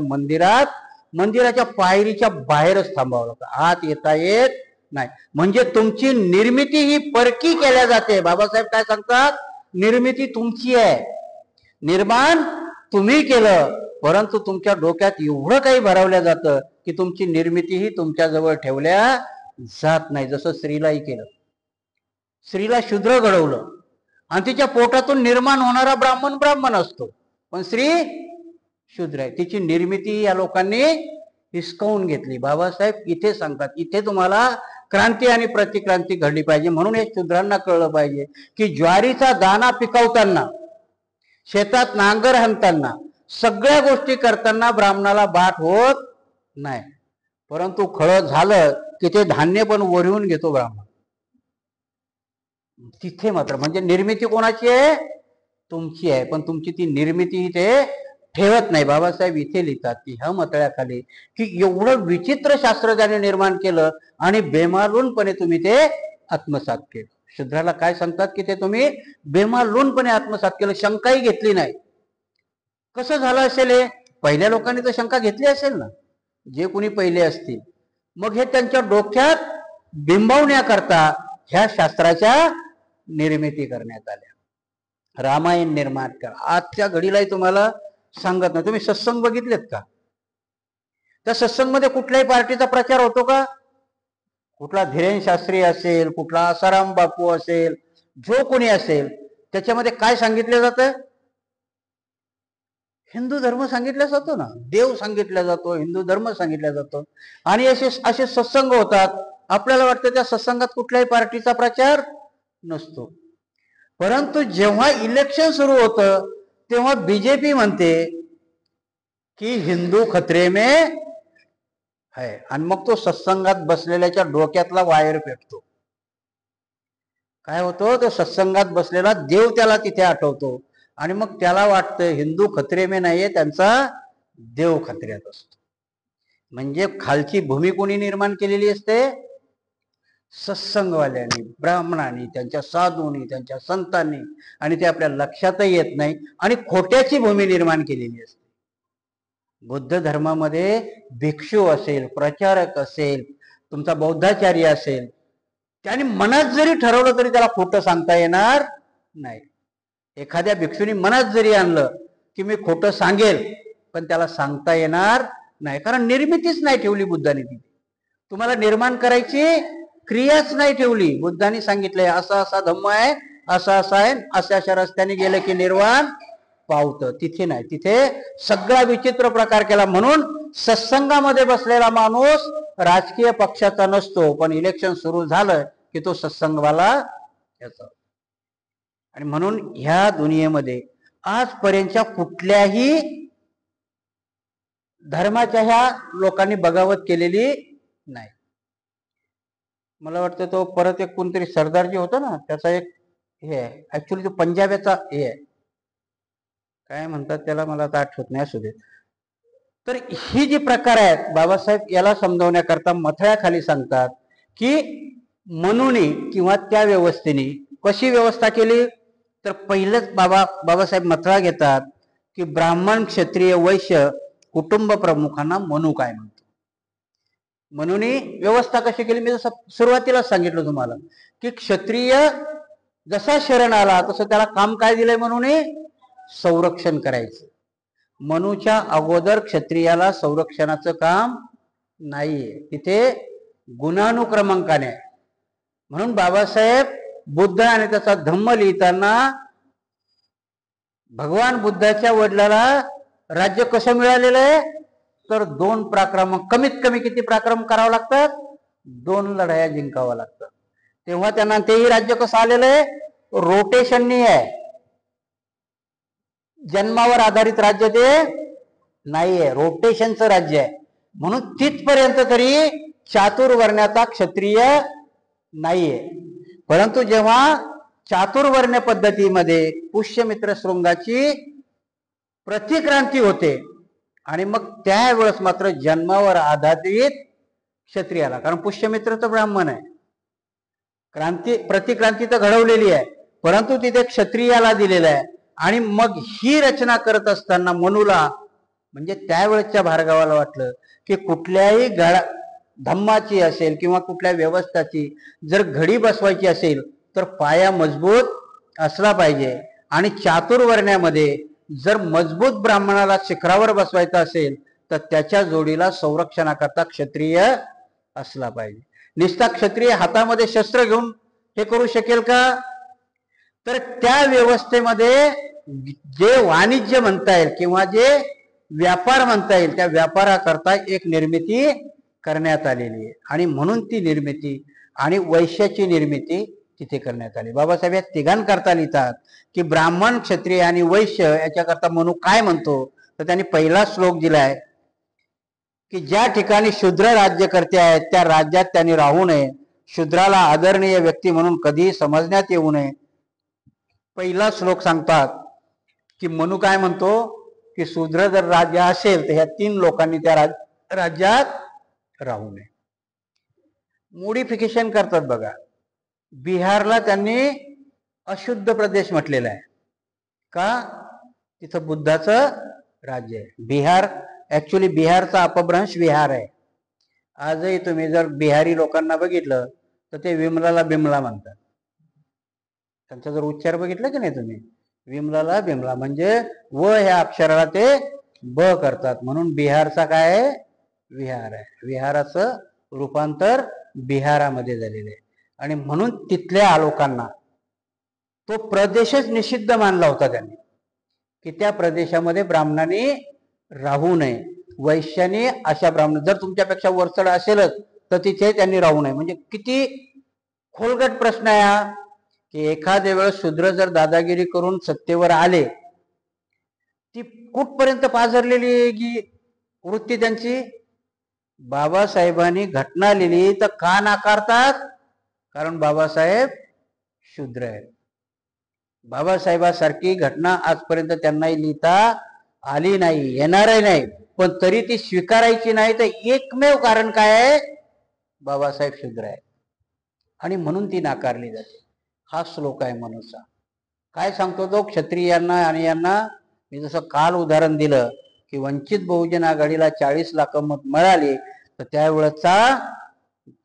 मंदिराच्या पायरीच्या बाहेरच थांबावं लागतं, आत येता येत नाही. म्हणजे तुमची निर्मिती ही परकी केल्या जाते. बाबासाहेब काय सांगतात, निर्मिती तुमची आहे, निर्माण तुम्ही केलं, परंतु तुमच्या डोक्यात एवढं काही भरवलं जातं की तुमची निर्मिती ही तुमच्याजवळ ठेवल्या जात नाही. जसं स्त्रीलाही केलं, स्त्रीला शूद्र घडवलं आणि तिच्या पोटातून निर्माण होणारा ब्राह्मण असतो, पण स्त्री शूद्र आहे. तिची निर्मिती या लोकांनी हिसकावून घेतली. बाबासाहेब इथे सांगतात, इथे तुम्हाला क्रांती आणि प्रतिक्रांती घडली पाहिजे. म्हणून हे शूद्रांना कळलं पाहिजे की ज्वारीचा दाणा पिकवताना, शेतात नांगर हाणताना, सगळ्या गोष्टी करताना ब्राह्मणाला बाट होत नाही, परंतु खळं झालं की ते धान्य पण ओढून घेतो ब्राह्मण. तिथे मात्र म्हणजे निर्मिती कोणाची आहे, तुमची आहे, पण तुमची ती निर्मिती ते ठेवत नाही. बाबासाहेब इथे लिहितात की ह्या मतळ्याखाली की एवढं विचित्र शास्त्र त्याने निर्माण केलं आणि बेमालूनपणे तुम्ही ते आत्मसात केलं. शूद्राला काय सांगतात की ते तुम्ही बेमालूनपणे आत्मसात केलं, शंकाही घेतली नाही. कसं झालं असेल हे? पहिल्या लोकांनी तर शंका घेतली असेल ना, जे कोणी पहिले असतील. मग हे त्यांच्या डोक्यात बिंबवण्याकरता ह्या शास्त्राच्या निर्मिती करण्यात आल्या. रामायण निर्माण करा. आजच्या घडीलाही तुम्हाला सांगत नाही. तुम्ही सत्संग बघितलेत का? त्या सत्संगमध्ये कुठल्याही पार्टीचा प्रचार होतो का? कुठला धीरेन शास्त्री असेल, कुठला आसाराम बापू असेल, जो कोणी असेल, त्याच्यामध्ये काय सांगितलं जातं? हिंदू धर्म सांगितला जातो ना, देव सांगितला जातो, हिंदू धर्म सांगितला जातो. आणि असे सत्संग होतात. आपल्याला वाटतं त्या सत्संगात कुठल्याही पार्टीचा प्रचार नसतो. परंतु जेव्हा इलेक्शन सुरू होतं तेव्हा बीजेपी म्हणते की हिंदू खतरे में है, आणि मग तो सत्संगात बसलेल्याच्या डोक्यातला वायर पेटतो. काय होतं, तो सत्संगात बसलेला देव त्याला तिथे आठवतो आणि मग त्याला वाटतं हिंदू खतरे में नाहीये, त्यांचा देव खतऱ्यात असतो. म्हणजे खालची भूमी कोणी निर्माण केलेली असते? सत्संगवाल्यांनी, ब्राह्मणांनी, त्यांच्या साधूंनी, त्यांच्या संतांनी, आणि ते आपल्या लक्षातही येत नाही आणि खोट्याची भूमी निर्माण केलेली असते. बुद्ध धर्मामध्ये भिक्षू असेल, प्रचारक असेल, तुमचा बौद्धाचार्य असेल, त्याने मनात जरी ठरवलं तरी त्याला खोटं सांगता येणार नाही. एखाद्या भिक्षूनी मनात जरी आणलं की मी खोटं सांगेल, पण त्याला सांगता येणार नाही, कारण निर्मितीच नाही ठेवली बुद्धाने तिथे. तुम्हाला निर्माण करायची क्रियाच नाही ठेवली. बुद्धाने सांगितलंय असा असा धम्म आहे, असा असा आहे, अशा अशा रस्त्याने गेलं की निर्वाण पावतं. तिथे नाही, तिथे सगळा विचित्र प्रकार केला. म्हणून सत्संगामध्ये बसलेला माणूस राजकीय पक्षाचा नसतो, पण इलेक्शन सुरू झालं की तो सत्संगवाला याचा. आणि म्हणून ह्या दुनियेमध्ये आजपर्यंतच्या कुठल्याही धर्माच्या ह्या लोकांनी बगावत केलेली नाही. मला वाटतं तो परत एक कोणतरी सरदारजी होता ना, त्याचा एक हे आहे, ऍक्च्युली तो पंजाबचा हे आहे, काय म्हणतात त्याला, मला आता आठवत नाही, असू दे. तर ही जी प्रकार आहेत, बाबासाहेब याला समजवण्याकरता मथळ्याखाली सांगतात की मनुनी किंवा त्या व्यवस्थेने कशी व्यवस्था केली. तर पहिलंच बाबासाहेब मथळा घेतात की ब्राह्मण, क्षत्रिय, वैश्य कुटुंब प्रमुखांना मनु काय म्हणतो. मनुनी व्यवस्था कशी केली, मी जसं सुरुवातीलाच सांगितलं तुम्हाला की क्षत्रिय जसा शरण आला तसं त्याला काम काय दिलंय, मनुनी संरक्षण करायचं. मनूच्या अगोदर क्षत्रियाला संरक्षणाचं काम नाहीये, तिथे गुणानुक्रमांकाने. म्हणून बाबासाहेब बुद्ध आणि त्याचा धम्म लिहिताना भगवान बुद्धाच्या वडिलाला राज्य कसं मिळालेलं आहे, तर 2 पराक्रम, कमीत कमी किती पराक्रम करावं लागतात, 2 लढाया जिंकाव्या लागतात. तेव्हा त्यांना तेही राज्य कसं आलेलं आहे, रोटेशननी आहे. जन्मावर आधारित राज्य ते नाहीये, रोटेशनचं राज्य आहे. म्हणून तिथपर्यंत तरी चातुर्वर्ण्याचा क्षत्रिय नाहीये. परंतु जेव्हा चातुर्वर्ण्य पद्धतीमध्ये पुष्यमित्र शृंगाची प्रतिक्रांती होते आणि मग त्यावेळेस मात्र जन्मावर आधारित क्षत्रियाला, कारण पुष्यमित्र तर ब्राह्मण आहे, प्रतिक्रांती तर घडवलेली आहे, परंतु तिथे क्षत्रियाला दिलेलं आहे. आणि मग ही रचना करत असताना मनूला, म्हणजे त्यावेळेच्या भार्गवाला वाटलं की कुठल्याही धम्माची असेल किंवा कुठल्या व्यवस्थाची जर घडी बसवायची असेल तर पाया मजबूत असला पाहिजे. आणि चातुर्वर्ण्यामध्ये जर मजबूत ब्राह्मणाला शिखरावर बसवायचं असेल तर त्याच्या जोडीला संरक्षणाकरता क्षत्रिय असला पाहिजे. निस्ता क्षत्रिय हातामध्ये शस्त्र घेऊन हे करू शकेल का, तर त्या व्यवस्थेमध्ये जे वाणिज्य म्हणता येईल किंवा जे व्यापार म्हणता येईल त्या व्यापाराकरता एक निर्मिती करण्यात आलेली आहे. आणि म्हणून ती निर्मिती आणि वैश्याची निर्मिती तिथे करण्यात आली. बाबासाहेब या तिघांकरता लिहितात की ब्राह्मण, क्षत्रिय आणि वैश्य याच्याकरता मनू काय म्हणतो, तर त्यांनी पहिला श्लोक दिलाय की ज्या ठिकाणी शूद्र राज्यकर्ते आहेत त्या राज्यात त्यांनी राहू नये, शूद्राला आदरणीय व्यक्ती म्हणून कधी समजण्यात येऊ नये. पहिला श्लोक सांगतात की मनू काय म्हणतो की शूद्र जर राज्य असेल तर ह्या 3 लोकांनी त्या राज्यात राहू नये. मोडिफिकेशन करतात बघा. बिहारला त्यांनी अशुद्ध प्रदेश म्हटलेला आहे का, तिथं बुद्धाचं राज्य आहे. बिहार ऍक्च्युली बिहारचा अपभ्रंश विहार आहे. आजही तुम्ही जर बिहारी लोकांना बघितलं तर ते विमलाला बिमला म्हणतात. त्यांचा जर उच्चार बघितला की नाही तुम्ही, विमलाला बिमला, म्हणजे व ह्या अक्षराला ते ब करतात. म्हणून बिहारचा काय आहे, विहार आहे. विहाराचं रूपांतर बिहारामध्ये झालेलं आहे. आणि म्हणून तिथल्या लोकांना तो प्रदेशच निषिद्ध मानला होता त्यांनी, की त्या प्रदेशामध्ये ब्राह्मणांनी राहू नये. वैश्याने अशा ब्राह्मण जर तुमच्यापेक्षा वरचढ असेलच तर तिथे त्यांनी राहू नये. म्हणजे किती खोलगट प्रश्न आहे हा, की एखाद्या वेळेस शूद्र जर दादागिरी करून सत्तेवर आले, ती कुठपर्यंत पाझरलेली वृत्ती त्यांची. बाबासाहेबांनी घटना लिहिली तर का नाकारतात, कारण बाबासाहेब शूद्र आहेत. बाबासाहेबांसारखी घटना आजपर्यंत त्यांनाही लिहिता आली नाही, येणारही नाही, पण तरी ती स्वीकारायची नाही. तर एकमेव कारण काय आहे, बाबासाहेब शूद्र आहे आणि म्हणून ती नाकारली जाते. हा श्लोक आहे मनूचा. काय सांगतो तो, क्षत्रियांना आणि यांना मी जसं काल उदाहरण दिलं की वंचित बहुजन आघाडीला 40 लाख मत मिळाली, तर त्यावेळेचा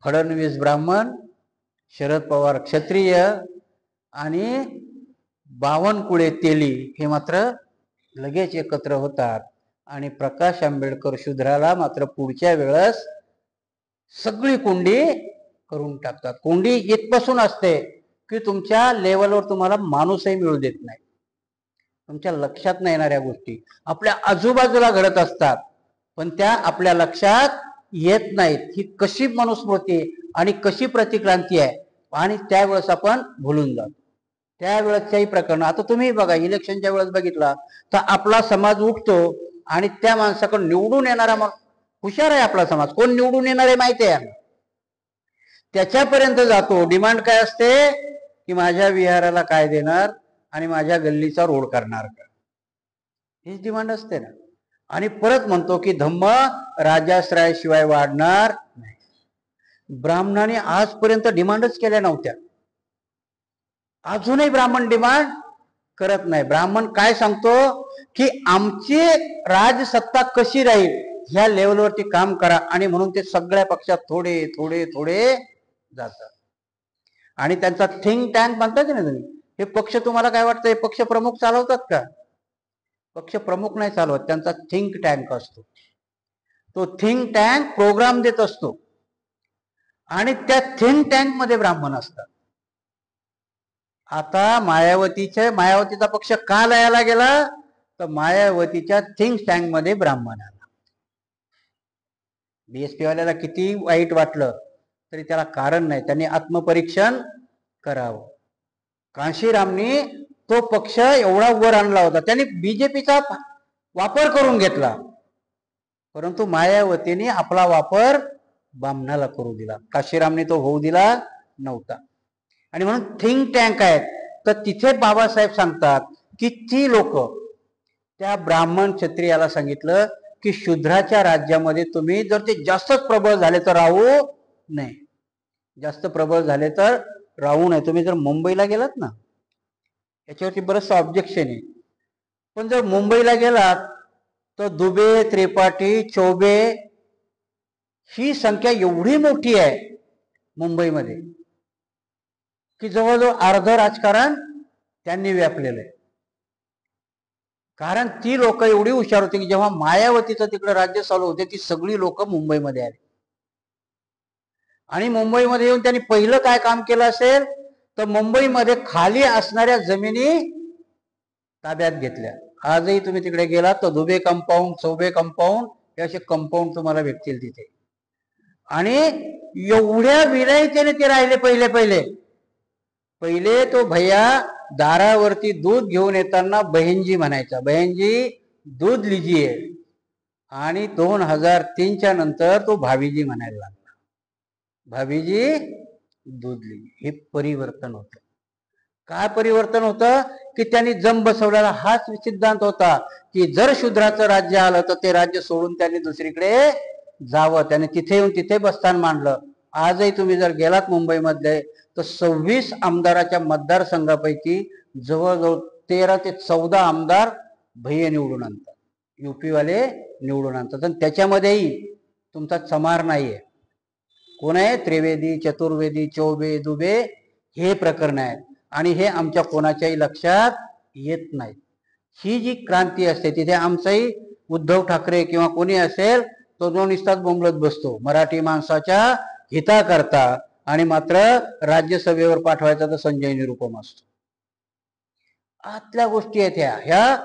फडणवीस ब्राह्मण, शरद पवार क्षत्रिय आणि बावनकुळे तेली हे मात्र लगेच एकत्र होतात आणि प्रकाश आंबेडकर शूद्राला मात्र पुढच्या वेळेस सगळी कोंडी करून टाकतात. कोंडी इथपासून असते की तुमच्या लेवलवर तुम्हाला माणूसही मिळू देत नाही. तुमच्या लक्षात नाही येणाऱ्या गोष्टी आपल्या आजूबाजूला घडत असतात, पण त्या आपल्या लक्षात येत नाहीत. ही कशी मनुस्मृती आणि कशी प्रतिक्रांती आहे, आणि त्यावेळेस आपण भुलून जातो. त्यावेळेसच्याही प्रकरण आता तुम्ही बघा, इलेक्शनच्या वेळेस बघितला तर आपला समाज उठतो आणि त्या माणसाकडून निवडून येणारा हुशार आहे आपला समाज, कोण निवडून येणार आहे माहिती आहे, त्याच्यापर्यंत जातो. डिमांड काय असते की माझ्या विहाराला काय देणार आणि माझ्या गल्लीचा रोड करणार का, हीच डिमांड असते ना. आणि परत म्हणतो की धम्म राजाश्रयाशिवाय वाढणार नाही. ब्राह्मणाने आजपर्यंत डिमांडच केल्या नव्हत्या, अजूनही ब्राह्मण डिमांड करत नाही. ब्राह्मण काय सांगतो की आमची राजसत्ता कशी राहील ह्या लेवलवरती काम करा, आणि म्हणून ते सगळ्या पक्षात थोडे थोडे थोडे जातात. आणि त्यांचा थिंक टँक म्हणतात ना तुम्ही, हे पक्ष तुम्हाला काय वाटतं, हे पक्ष प्रमुख चालवतात का, पक्ष प्रमुख नाही चालवत, त्यांचा थिंक टँक असतो. तो थिंक टँक प्रोग्राम देत असतो आणि त्या थिंक टँक मध्ये ब्राह्मण असतात. आता मायावतीचा पक्ष का लयाला गेला, तर मायावतीच्या थिंक टँक मध्ये ब्राह्मण आला. बीएसपी वाल्याला किती वाईट वाटलं तरी त्याला कारण नाही, त्यांनी आत्मपरीक्षण करावं. कांशीरामनी तो पक्ष एवढा वर आणला होता, त्यांनी बीजेपीचा वापर करून घेतला, परंतु मायावतीने आपला वापर बामणाला करू दिला. काशीरामने तो होऊ दिला नव्हता. आणि म्हणून थिंक टँक आहेत, तर तिथे बाबासाहेब सांगतात की ती लोक त्या ब्राह्मण क्षत्रियाला सांगितलं की शूद्राच्या राज्यामध्ये तुम्ही जर ते जास्तच प्रबळ झाले तर राहू नये, जास्त प्रबळ झाले तर राहू नये. तुम्ही जर मुंबईला गेलात ना, याच्यावरती बरंचसं ऑब्जेक्शन आहे, पण जर मुंबईला गेलात तर दुबे, त्रिपाठी, चौबे ही संख्या एवढी मोठी आहे मुंबईमध्ये की जवळजवळ अर्ध राजकारण त्यांनी व्यापलेलं आहे. कारण ती लोक एवढी हुशार होती की जेव्हा मायावतीचं तिकडे राज्य चालू होते, ती सगळी लोक मुंबईमध्ये आली. आणि मुंबईमध्ये येऊन त्यांनी पहिलं काय काम केलं असेल, तर मुंबईमध्ये खाली असणाऱ्या जमिनी ताब्यात घेतल्या. आजही तुम्ही तिकडे गेलात तर दुबे कंपाऊंड, चौबे कंपाऊंड हे असे कंपाऊंड तुम्हाला भेटतील तिथे. आणि एवढ्या विलायतेने ते राहिले. पहिले तो भैया दारावरती दूध घेऊन येताना बहनजी म्हणायचा, बहनजी दूध लिजिये, आणि 2003च्या नंतर तो भाभीजी म्हणायला लागला, भाभीजी दूध लिजिये. हे परिवर्तन होतं. काय परिवर्तन होतं की त्यांनी जम बसवलेला हाच सिद्धांत होता की जर शूद्राचं राज्य आलं तर ते राज्य सोडून त्यांनी दुसरीकडे जावं. त्याने तिथे येऊन तिथे बस्तान मांडलं. आजही तुम्ही जर गेलात मुंबईमध्ये तर 26 आमदाराच्या मतदारसंघापैकी जवळजवळ 13 ते 14 आमदार भैया निवडून आणतात, युपी वाले निवडून आणतात. आणि त्याच्यामध्येही तुमचा चमार नाहीये. कोण आहे? त्रिवेदी, चतुर्वेदी, चौबे, दुबे हे प्रकरण आहेत. आणि हे आमच्या कोणाच्याही लक्षात येत नाही. ही जी क्रांती असते तिथे आमचाही उद्धव ठाकरे किंवा कोणी असेल तो जो निस्ताच बोंबलत बसतो मराठी माणसाच्या हिताकरता, आणि मात्र राज्यसभेवर पाठवायचा तर संजय निरुपम असतो. आतल्या गोष्टी आहेत ह्या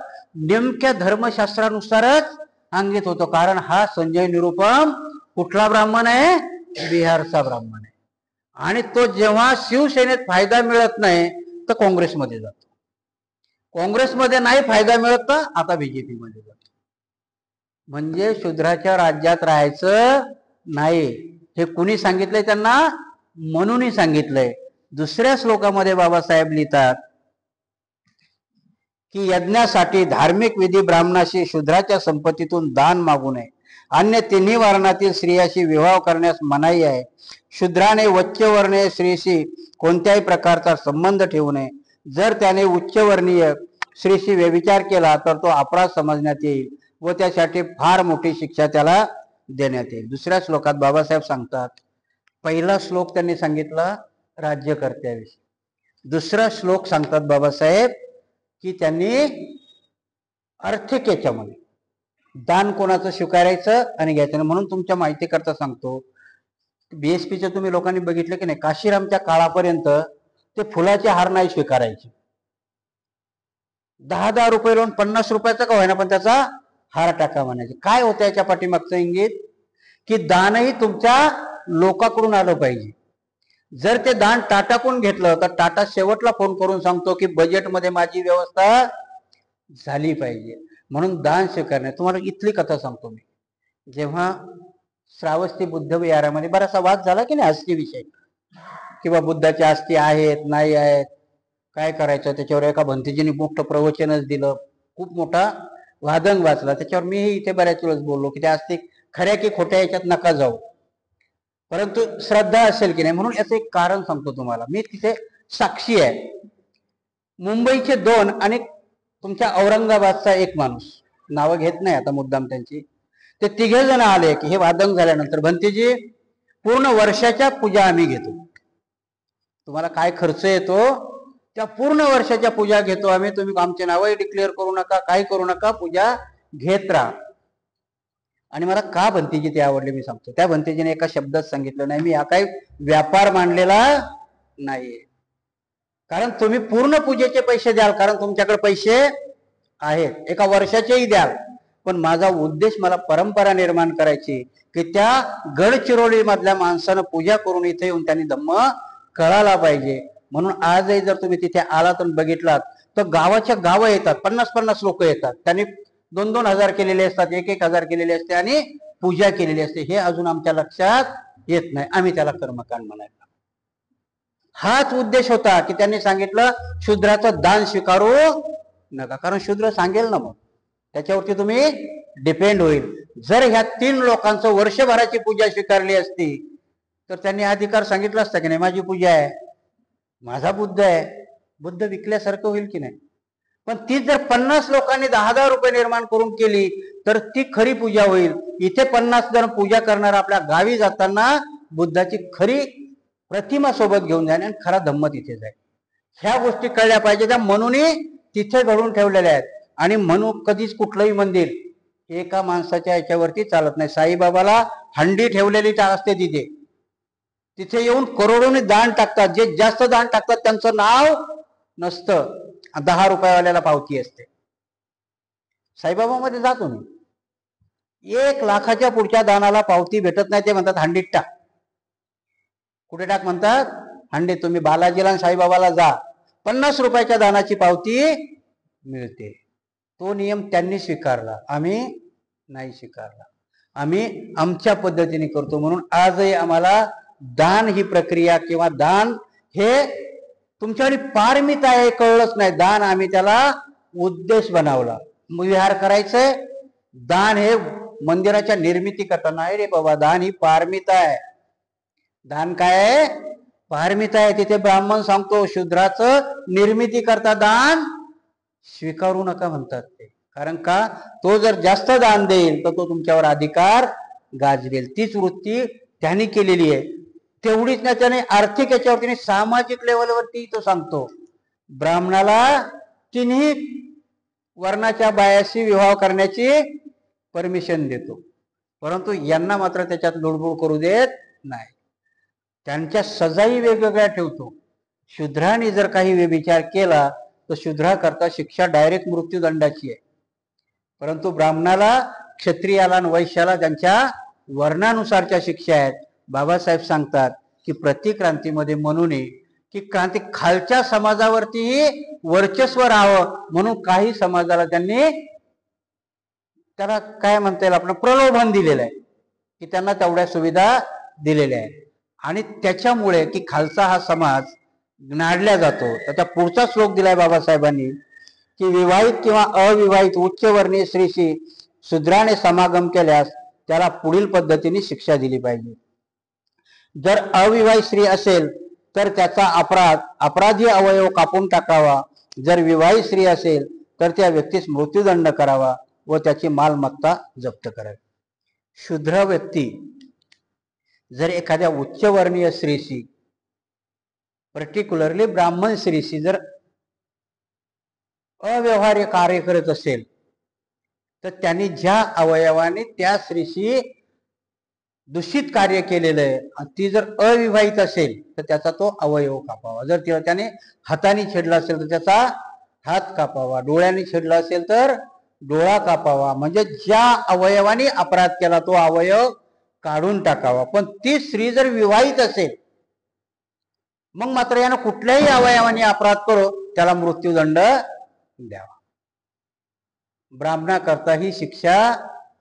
नेमक्या धर्मशास्त्रानुसारच अंगित होतो. कारण हा संजय निरुपम कुठला ब्राह्मण आहे? बिहारचा ब्राह्मण आहे. आणि तो जेव्हा शिवसेनेत फायदा मिळत नाही तर काँग्रेसमध्ये जातो, काँग्रेसमध्ये नाही फायदा मिळत तर आता बीजेपी मध्ये जातो. म्हणजे शूद्राच्या राज्यात राहायचं नाही हे कुणी सांगितलंय त्यांना? म्हणूनही सांगितलंय. दुसऱ्या श्लोकामध्ये बाबासाहेब लिहितात की यज्ञासाठी धार्मिक विधी ब्राह्मणाशी शूद्राच्या संपत्तीतून दान मागू नये. अन्य तिन्ही वर्णातील स्त्रियाशी विवाह करण्यास मनाई आहे. शूद्राने उच्चवर्णीय स्त्रीशी कोणत्याही प्रकारचा संबंध ठेवू नये. जर त्याने उच्चवर्णीय स्त्रीशी व्यभिचार केला तर तो अपराध समजण्यात येईल व त्यासाठी फार मोठी शिक्षा त्याला देण्यात येईल. दुसऱ्या श्लोकात बाबासाहेब सांगतात, पहिला श्लोक त्यांनी सांगितला राज्यकर्त्याविषयी, दुसरा श्लोक सांगतात बाबासाहेब की त्यांनी आर्थिक याच्यामध्ये दान कोणाचं स्वीकारायचं आणि घ्यायचं नाही. म्हणून तुमच्या माहिती करता सांगतो, बीएसपीच्या तुम्ही लोकांनी बघितलं की नाही, काशीरामच्या काळापर्यंत ते फुलाचे हार नाही स्वीकारायचे. 10-10 रुपये लावून 50 रुपयाचा का होईना पण त्याचा हार टाका म्हणायचे. काय होतं याच्या पाठीमागचं इंगित? की दानही तुमच्या लोकांकडून आलं पाहिजे. जर ते दान टाटाकडून घेतलं तर टाटा शेवटला फोन करून सांगतो की बजेटमध्ये माझी व्यवस्था झाली पाहिजे. म्हणून दान स्वीकारणे. तुम्हाला इथली कथा सांगतो मी. जेव्हा श्रावस्ती बुद्ध विहारामध्ये बराचसा वाद झाला की नाही अस्थीविषयी, किंवा बुद्धाच्या अस्थी आहेत नाही आहेत, काय करायचं, त्याच्यावर एका भंतेजीने मोठं प्रवचनच दिलं, खूप मोठा वादंग वाचला. त्याच्यावर मीही इथे बऱ्याच वेळेस बोललो की त्या अस्थी खऱ्या की खोट्या याच्यात नका जाऊ, परंतु श्रद्धा असेल की नाही. म्हणून याचं एक कारण सांगतो तुम्हाला, मी तिथे साक्षी आहे. मुंबईचे 2 आणि तुमच्या औरंगाबादचा एक माणूस, नावं घेत नाही आता मुद्दाम त्यांची, ते 3 जण आले की हे वादंग झाल्यानंतर, भंतेजी पूर्ण वर्षाच्या पूजा आम्ही घेतो, तुम्हाला काय खर्च येतो त्या पूर्ण वर्षाच्या पूजा घेतो आम्ही, तुम्ही आमचे नावही डिक्लेअर करू नका, काही करू नका, पूजा घेत राहा. आणि मला का भंतीजी ते आवडले मी सांगतो. त्या भंतीजीने एका शब्दात सांगितलं, नाही मी हा काही व्यापार मांडलेला नाहीये. कारण तुम्ही पूर्ण पूजेचे पैसे द्याल, कारण तुमच्याकडे पैसे आहेत, एका वर्षाचेही द्याल, पण माझा उद्देश मला परंपरा निर्माण करायची की त्या गडचिरोली मधल्या माणसानं पूजा करून इथे येऊन त्यांनी धम्म कळाला पाहिजे. म्हणून आजही जर तुम्ही तिथे आलात आणि बघितलात तर गावाच्या गावं येतात, 50-50 लोक येतात, त्यांनी 2-2 हजार केलेले असतात, 1-1 हजार केलेले असते आणि पूजा केलेली असते. हे अजून आमच्या लक्षात येत नाही, आम्ही त्याला कर्मकांड म्हणायला. हाच उद्देश होता की त्यांनी सांगितलं शूद्राचं दान स्वीकारू नका, कारण शूद्र सांगेल ना, मग त्याच्यावरती तुम्ही डिपेंड होईल. जर ह्या 3 लोकांचं वर्षभराची पूजा स्वीकारली असती तर त्यांनी अधिकार सांगितला असता की नाही माझी पूजा आहे, माझा बुद्ध आहे, बुद्ध विकल्यासारखं होईल की नाही. पण ती जर 50 लोकांनी 10,000 रुपये निर्माण करून केली तर ती खरी पूजा होईल. इथे 50 जण पूजा करणार आपल्या गावी जाताना बुद्धाची खरी प्रतिमा सोबत घेऊन जाणे आणि खरा धम्म तिथे जाईल. ह्या गोष्टी कळल्या पाहिजे. त्या म्हणूनही तिथे घडून ठेवलेल्या आहेत. आणि म्हणून कधीच कुठलंही मंदिर एका माणसाच्या याच्यावरती चालत नाही. साईबाबाला हंडी ठेवलेली असते तिथे, तिथे येऊन करोडोनी दान टाकतात. जे जास्त दान टाकतात त्यांचं नाव नसतं, 10 रुपयावाल्याला पावती असते. साईबाबा मध्ये जातो मी, 1 लाखाच्या पुढच्या दानाला पावती भेटत नाही. ते म्हणतात हंडीत टाक. कुठे टाक म्हणतात? हंडीत. तुम्ही बालाजीला आणि साईबाबाला जा, 50 रुपयाच्या दानाची पावती मिळते. तो नियम त्यांनी स्वीकारला, आम्ही नाही स्वीकारला. आम्ही आमच्या पद्धतीने करतो. म्हणून आजही आम्हाला दान ही प्रक्रिया किंवा दान हे तुमच्याकडे पारमित आहे कळलंच नाही. दान आम्ही त्याला उद्देश बनवला. विहार करायचंय, दान हे मंदिराच्या निर्मिती करता नाही रे बाबा. दान ही पारमिता आहे. दान काय आहे? पारमिता आहे. तिथे ब्राह्मण सांगतो शूद्राचं निर्मिती करता दान स्वीकारू नका म्हणतात ते. कारण का? तो जर जास्त दान देईल तर तो तुमच्यावर अधिकार गाजवेल. तीच वृत्ती त्यांनी केलेली आहे. तेवढीच नाही, त्याने आर्थिक याच्यावरती सामाजिक लेवलवरती तो सांगतो ब्राह्मणाला 3ही वर्णाच्या बायाशी विवाह करण्याची परमिशन देतो, परंतु यांना मात्र त्याच्यात लुडबुड करू देत नाही. त्यांच्या सजाही वेगवेगळ्या ठेवतो. शूद्राने जर काही व्यभिचार केला तर शूद्राकरता शिक्षा डायरेक्ट मृत्यूदंडाची आहे. परंतु ब्राह्मणाला, क्षत्रियाला आणि वैश्याला त्यांच्या वर्णानुसारच्या शिक्षा आहेत. बाबासाहेब सांगतात की प्रतिक्रांतीमध्ये म्हणून की क्रांती खालच्या समाजावरतीही वर्चस्व राहावं म्हणून काही समाजाला त्यांनी त्याला काय म्हणता येईल आपण प्रलोभन दिलेलं आहे की त्यांना तेवढ्या सुविधा दिलेल्या आहेत. आणि त्याच्यामुळे की खालचा हा समाज नाडल्या जातो. त्याचा पुढचा श्लोक दिलाय बाबासाहेबांनी की विवाहित किंवा अविवाहित उच्चवर्णीय स्त्रीशी शूद्राने समागम केल्यास त्याला पुढील पद्धतीने शिक्षा दिली पाहिजे. जर अविवाहित स्त्री असेल तर त्याचा अपराधी अवयव कापून टाकावा. जर विवाहित स्त्री असेल तर त्या व्यक्तीस मृत्यूदंड करावा व त्याची मालमत्ता जप्त करावी. शूद्र व्यक्ती जर एखाद्या उच्चवर्णीय स्त्रीशी, पर्टिक्युलरली ब्राह्मण स्त्रीशी जर अव्यवहार्य कार्य करत असेल तर त्यांनी ज्या अवयवाने त्या स्त्रीशी दूषित कार्य केलेलं आहे आणि ती जर अविवाहित असेल तर त्याचा तो अवयव कापावा. जर त्याने हाताने छेडला असेल तर त्याचा हात कापावा. डोळ्याने छेडला असेल तर डोळा कापावा. म्हणजे ज्या अवयवाने अपराध केला तो अवयव काढून टाकावा. पण ती स्त्री जर विवाहित असेल मग मात्र यानं कुठल्याही अवयवाने अपराध करो त्याला मृत्यूदंड द्यावा. ब्राह्मणाकरता ही शिक्षा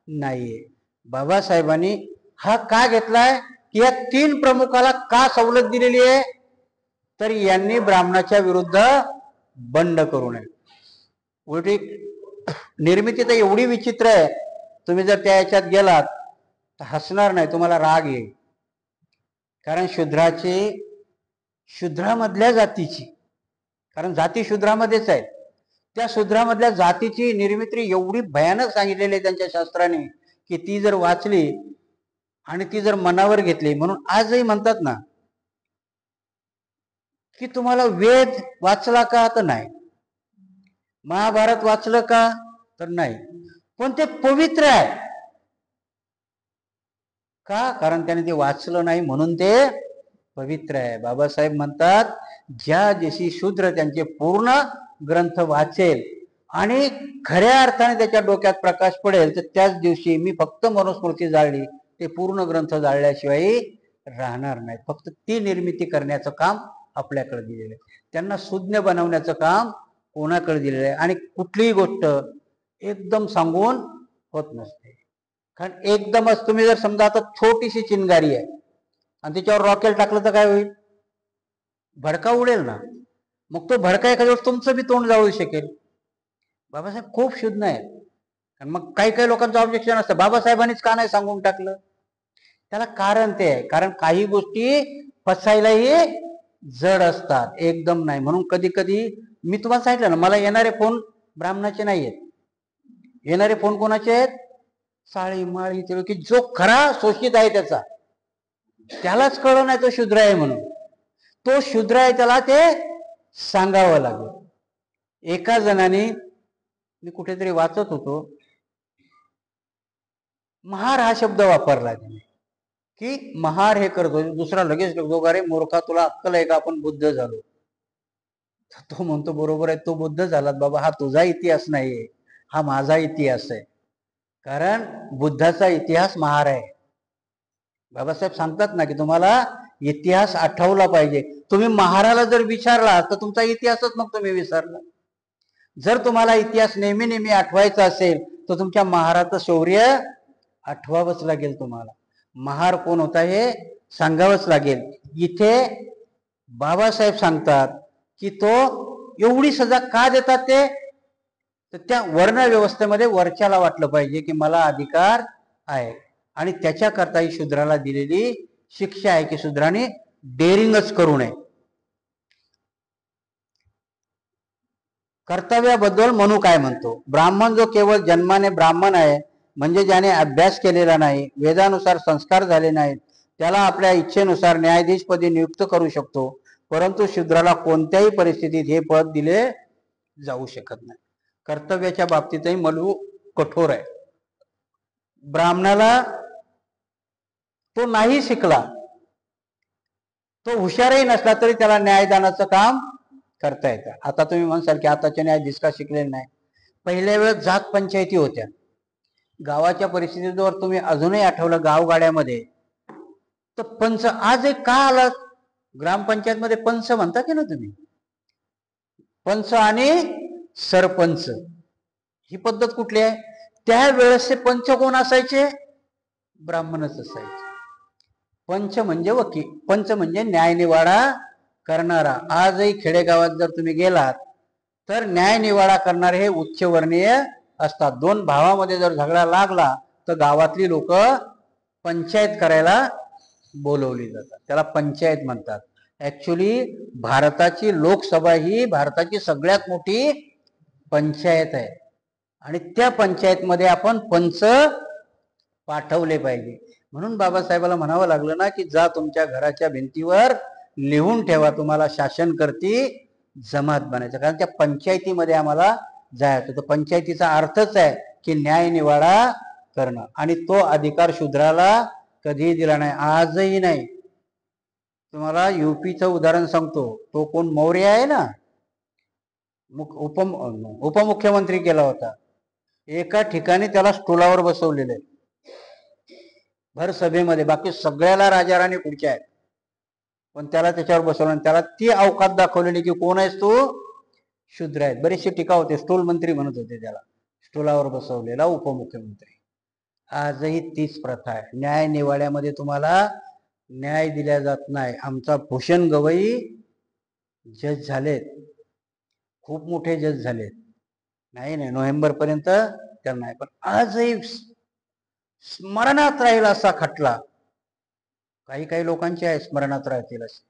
नाहीये. बाबासाहेबांनी हा का घेतलाय की या 3 प्रमुखाला का सवलत दिलेली आहे तर यांनी ब्राह्मणाच्या विरुद्ध बंड करू नये. उलटी निर्मिती तर एवढी विचित्र आहे, तुम्ही जर त्या याच्यात गेलात तर हसणार नाही, तुम्हाला राग येईल. कारण शूद्रामधल्या जातीची, कारण जाती शूद्रामध्येच आहे, त्या शूद्रामधल्या जातीची निर्मिती एवढी भयानक सांगितलेली आहे त्यांच्या शास्त्राने की ती जर वाचली आणि ती जर मनावर घेतली, म्हणून आजही म्हणतात ना की तुम्हाला वेद वाचला का? तर नाही. महाभारत वाचलं का? तर नाही. पण ते पवित्र आहे का? कारण त्याने ते वाचलं नाही म्हणून ते पवित्र आहे. बाबासाहेब म्हणतात, ज्या दिवशी शूद्र त्यांचे पूर्ण ग्रंथ वाचेल आणि खऱ्या अर्थाने त्याच्या डोक्यात प्रकाश पडेल, तर त्याच दिवशी मी फक्त मनुस्मृती जाळली, ते पूर्ण ग्रंथ जाळल्याशिवाय राहणार नाही. फक्त ती निर्मिती करण्याचं काम आपल्याकडे दिलेलं आहे. त्यांना सुज्ञ बनवण्याचं काम कोणाकडे दिलेलं आहे. आणि कुठलीही गोष्ट एकदम सांगून होत नसते. कारण एकदमच तुम्ही जर समजा आता छोटीशी चिंगारी आहे आणि त्याच्यावर रॉकेल टाकलं तर काय होईल? भडका उडेल ना. मग तो भडका एखाद्या वेळेस तुमचं बी तोंड जाळू शकेल. बाबासाहेब खूप शुद्ध आहेत. आणि मग काही काही लोकांचं ऑब्जेक्शन असतं, बाबासाहेबांनीच का नाही सांगून टाकलं? त्याला कारण ते आहे, कारण काही गोष्टी फसायलाही जड असतात, एकदम नाही. म्हणून कधी कधी मी तुम्हाला सांगितलं ना, मला येणारे फोन ब्राह्मणाचे नाही आहेत. येणारे फोन कोणाचे आहेत? साळी माळी, की जो खरा शोषित आहे त्यालाच कळलं नाही तो शूद्र आहे म्हणून. तो शूद्र आहे त्याला ते सांगावं लागेल. एका जणाने, मी कुठेतरी वाचत होतो, महार हा शब्द वापरला त्याने, की महार हे करतो. दुसरा लगेच लगतो, अरे मूर्खा तुला अक्कल आहे का, आपण बुद्ध झालो. तो म्हणतो बरोबर आहे, तो बुद्ध झालात बाबा, हा तुझा इतिहास नाहीये, हा माझा इतिहास आहे. कारण बुद्धाचा इतिहास महार आहे. बाबासाहेब सांगतात ना की तुम्हाला इतिहास आठवला पाहिजे. तुम्ही महाराला जर विचारला तर तुमचा इतिहासच मग तुम्ही विसरला. जर तुम्हाला इतिहास नेहमी नेहमी आठवायचा असेल तर तुमच्या महाराचं शौर्य आठवावंच लागेल. तुम्हाला महार कोण होता हे सांगावंच लागेल. इथे बाबासाहेब सांगतात की तो एवढी सजा का देतात ते, तर त्या वर्ण व्यवस्थेमध्ये वरच्याला वाटलं पाहिजे की मला अधिकार आहे. आणि त्याच्याकरता ही शूद्राला दिलेली शिक्षा आहे की शूद्राने डेअरिंगच करू नये. कर्तव्याबद्दल मनू काय म्हणतो? ब्राह्मण जो केवळ जन्माने ब्राह्मण आहे, म्हणजे ज्याने अभ्यास केलेला नाही, वेदानुसार संस्कार झाले नाहीत, त्याला आपल्या इच्छेनुसार न्यायाधीशपदी नियुक्त करू शकतो. परंतु शूद्राला कोणत्याही परिस्थितीत हे पद दिले जाऊ शकत नाही. कर्तव्याच्या बाबतीतही मनू कठोर आहे. ब्राह्मणाला तो नाही शिकला, तो हुशारही नसला तरी त्याला न्यायदानाचं काम करता येतं. आता तुम्ही म्हणसाल की आताचे न्यायाधीश का शिकलेले नाही? पहिल्या वेळेस जात पंचायती होत्या. गावाच्या परिस्थितीवर तुम्ही अजूनही आठवलं गावगाड्यामध्ये तर पंच आज एक का आला? ग्रामपंचायत मध्ये पंच म्हणता की ना तुम्ही? पंच आणि सरपंच ही पद्धत कुठली आहे? त्यावेळेसचे पंच कोण असायचे? ब्राह्मणच असायचे. पंच म्हणजे वकील, पंच म्हणजे न्यायनिवाडा करणारा. आजही खेडेगावात जर तुम्ही गेलात तर न्यायनिवाडा करणारे हे उच्चवर्णीय असतात. दोन भावामध्ये जर झगडा लागला तर गावातली लोक पंचायत करायला बोलवली जातात, त्याला पंचायत म्हणतात. ऍक्च्युली भारताची लोकसभा ही भारताची सगळ्यात मोठी पंचायत आहे आणि त्या पंचायतमध्ये आपण पंच पाठवले पाहिजे. म्हणून बाबासाहेबाला म्हणावं लागलं ना की जा तुमच्या घराच्या भिंतीवर लिहून ठेवा, तुम्हाला शासन करती जमात बनायचं. कारण त्या पंचायतीमध्ये आम्हाला जायचं. तर पंचायतीचा अर्थच आहे की न्याय निवाडा करणं, आणि तो अधिकार शूद्राला कधीही दिला नाही, आजही नाही. तुम्हाला युपीचं उदाहरण सांगतो. तो कोण मौर्य आहे ना, उपमुख्यमंत्री केला होता. एका ठिकाणी त्याला स्टुलावर बसवलेले भर सभेमध्ये, बाकी सगळ्याला राजा राणी खुर्च्या आहेत, पण त्याला त्याच्यावर बसवलं. त्याला ती अवकात दाखवलेली की कोण आहेस तू? शूद्र आहेत. बरीचशी टीका होते, स्टूल मंत्री म्हणत होते त्याला, स्टुलावर बसवलेला उपमुख्यमंत्री. आजही तीच प्रथा आहे. न्याय निवाड्यामध्ये तुम्हाला न्याय दिला जात नाही. आमचा भूषण गवई जज झालेत, खूप मोठे जज झालेत. नाही नोव्हेंबर पर्यंत तर नाही, पण आजही स्मरणात राहील असा खटला काही काही लोकांचे आहे, स्मरणात राहतील असे.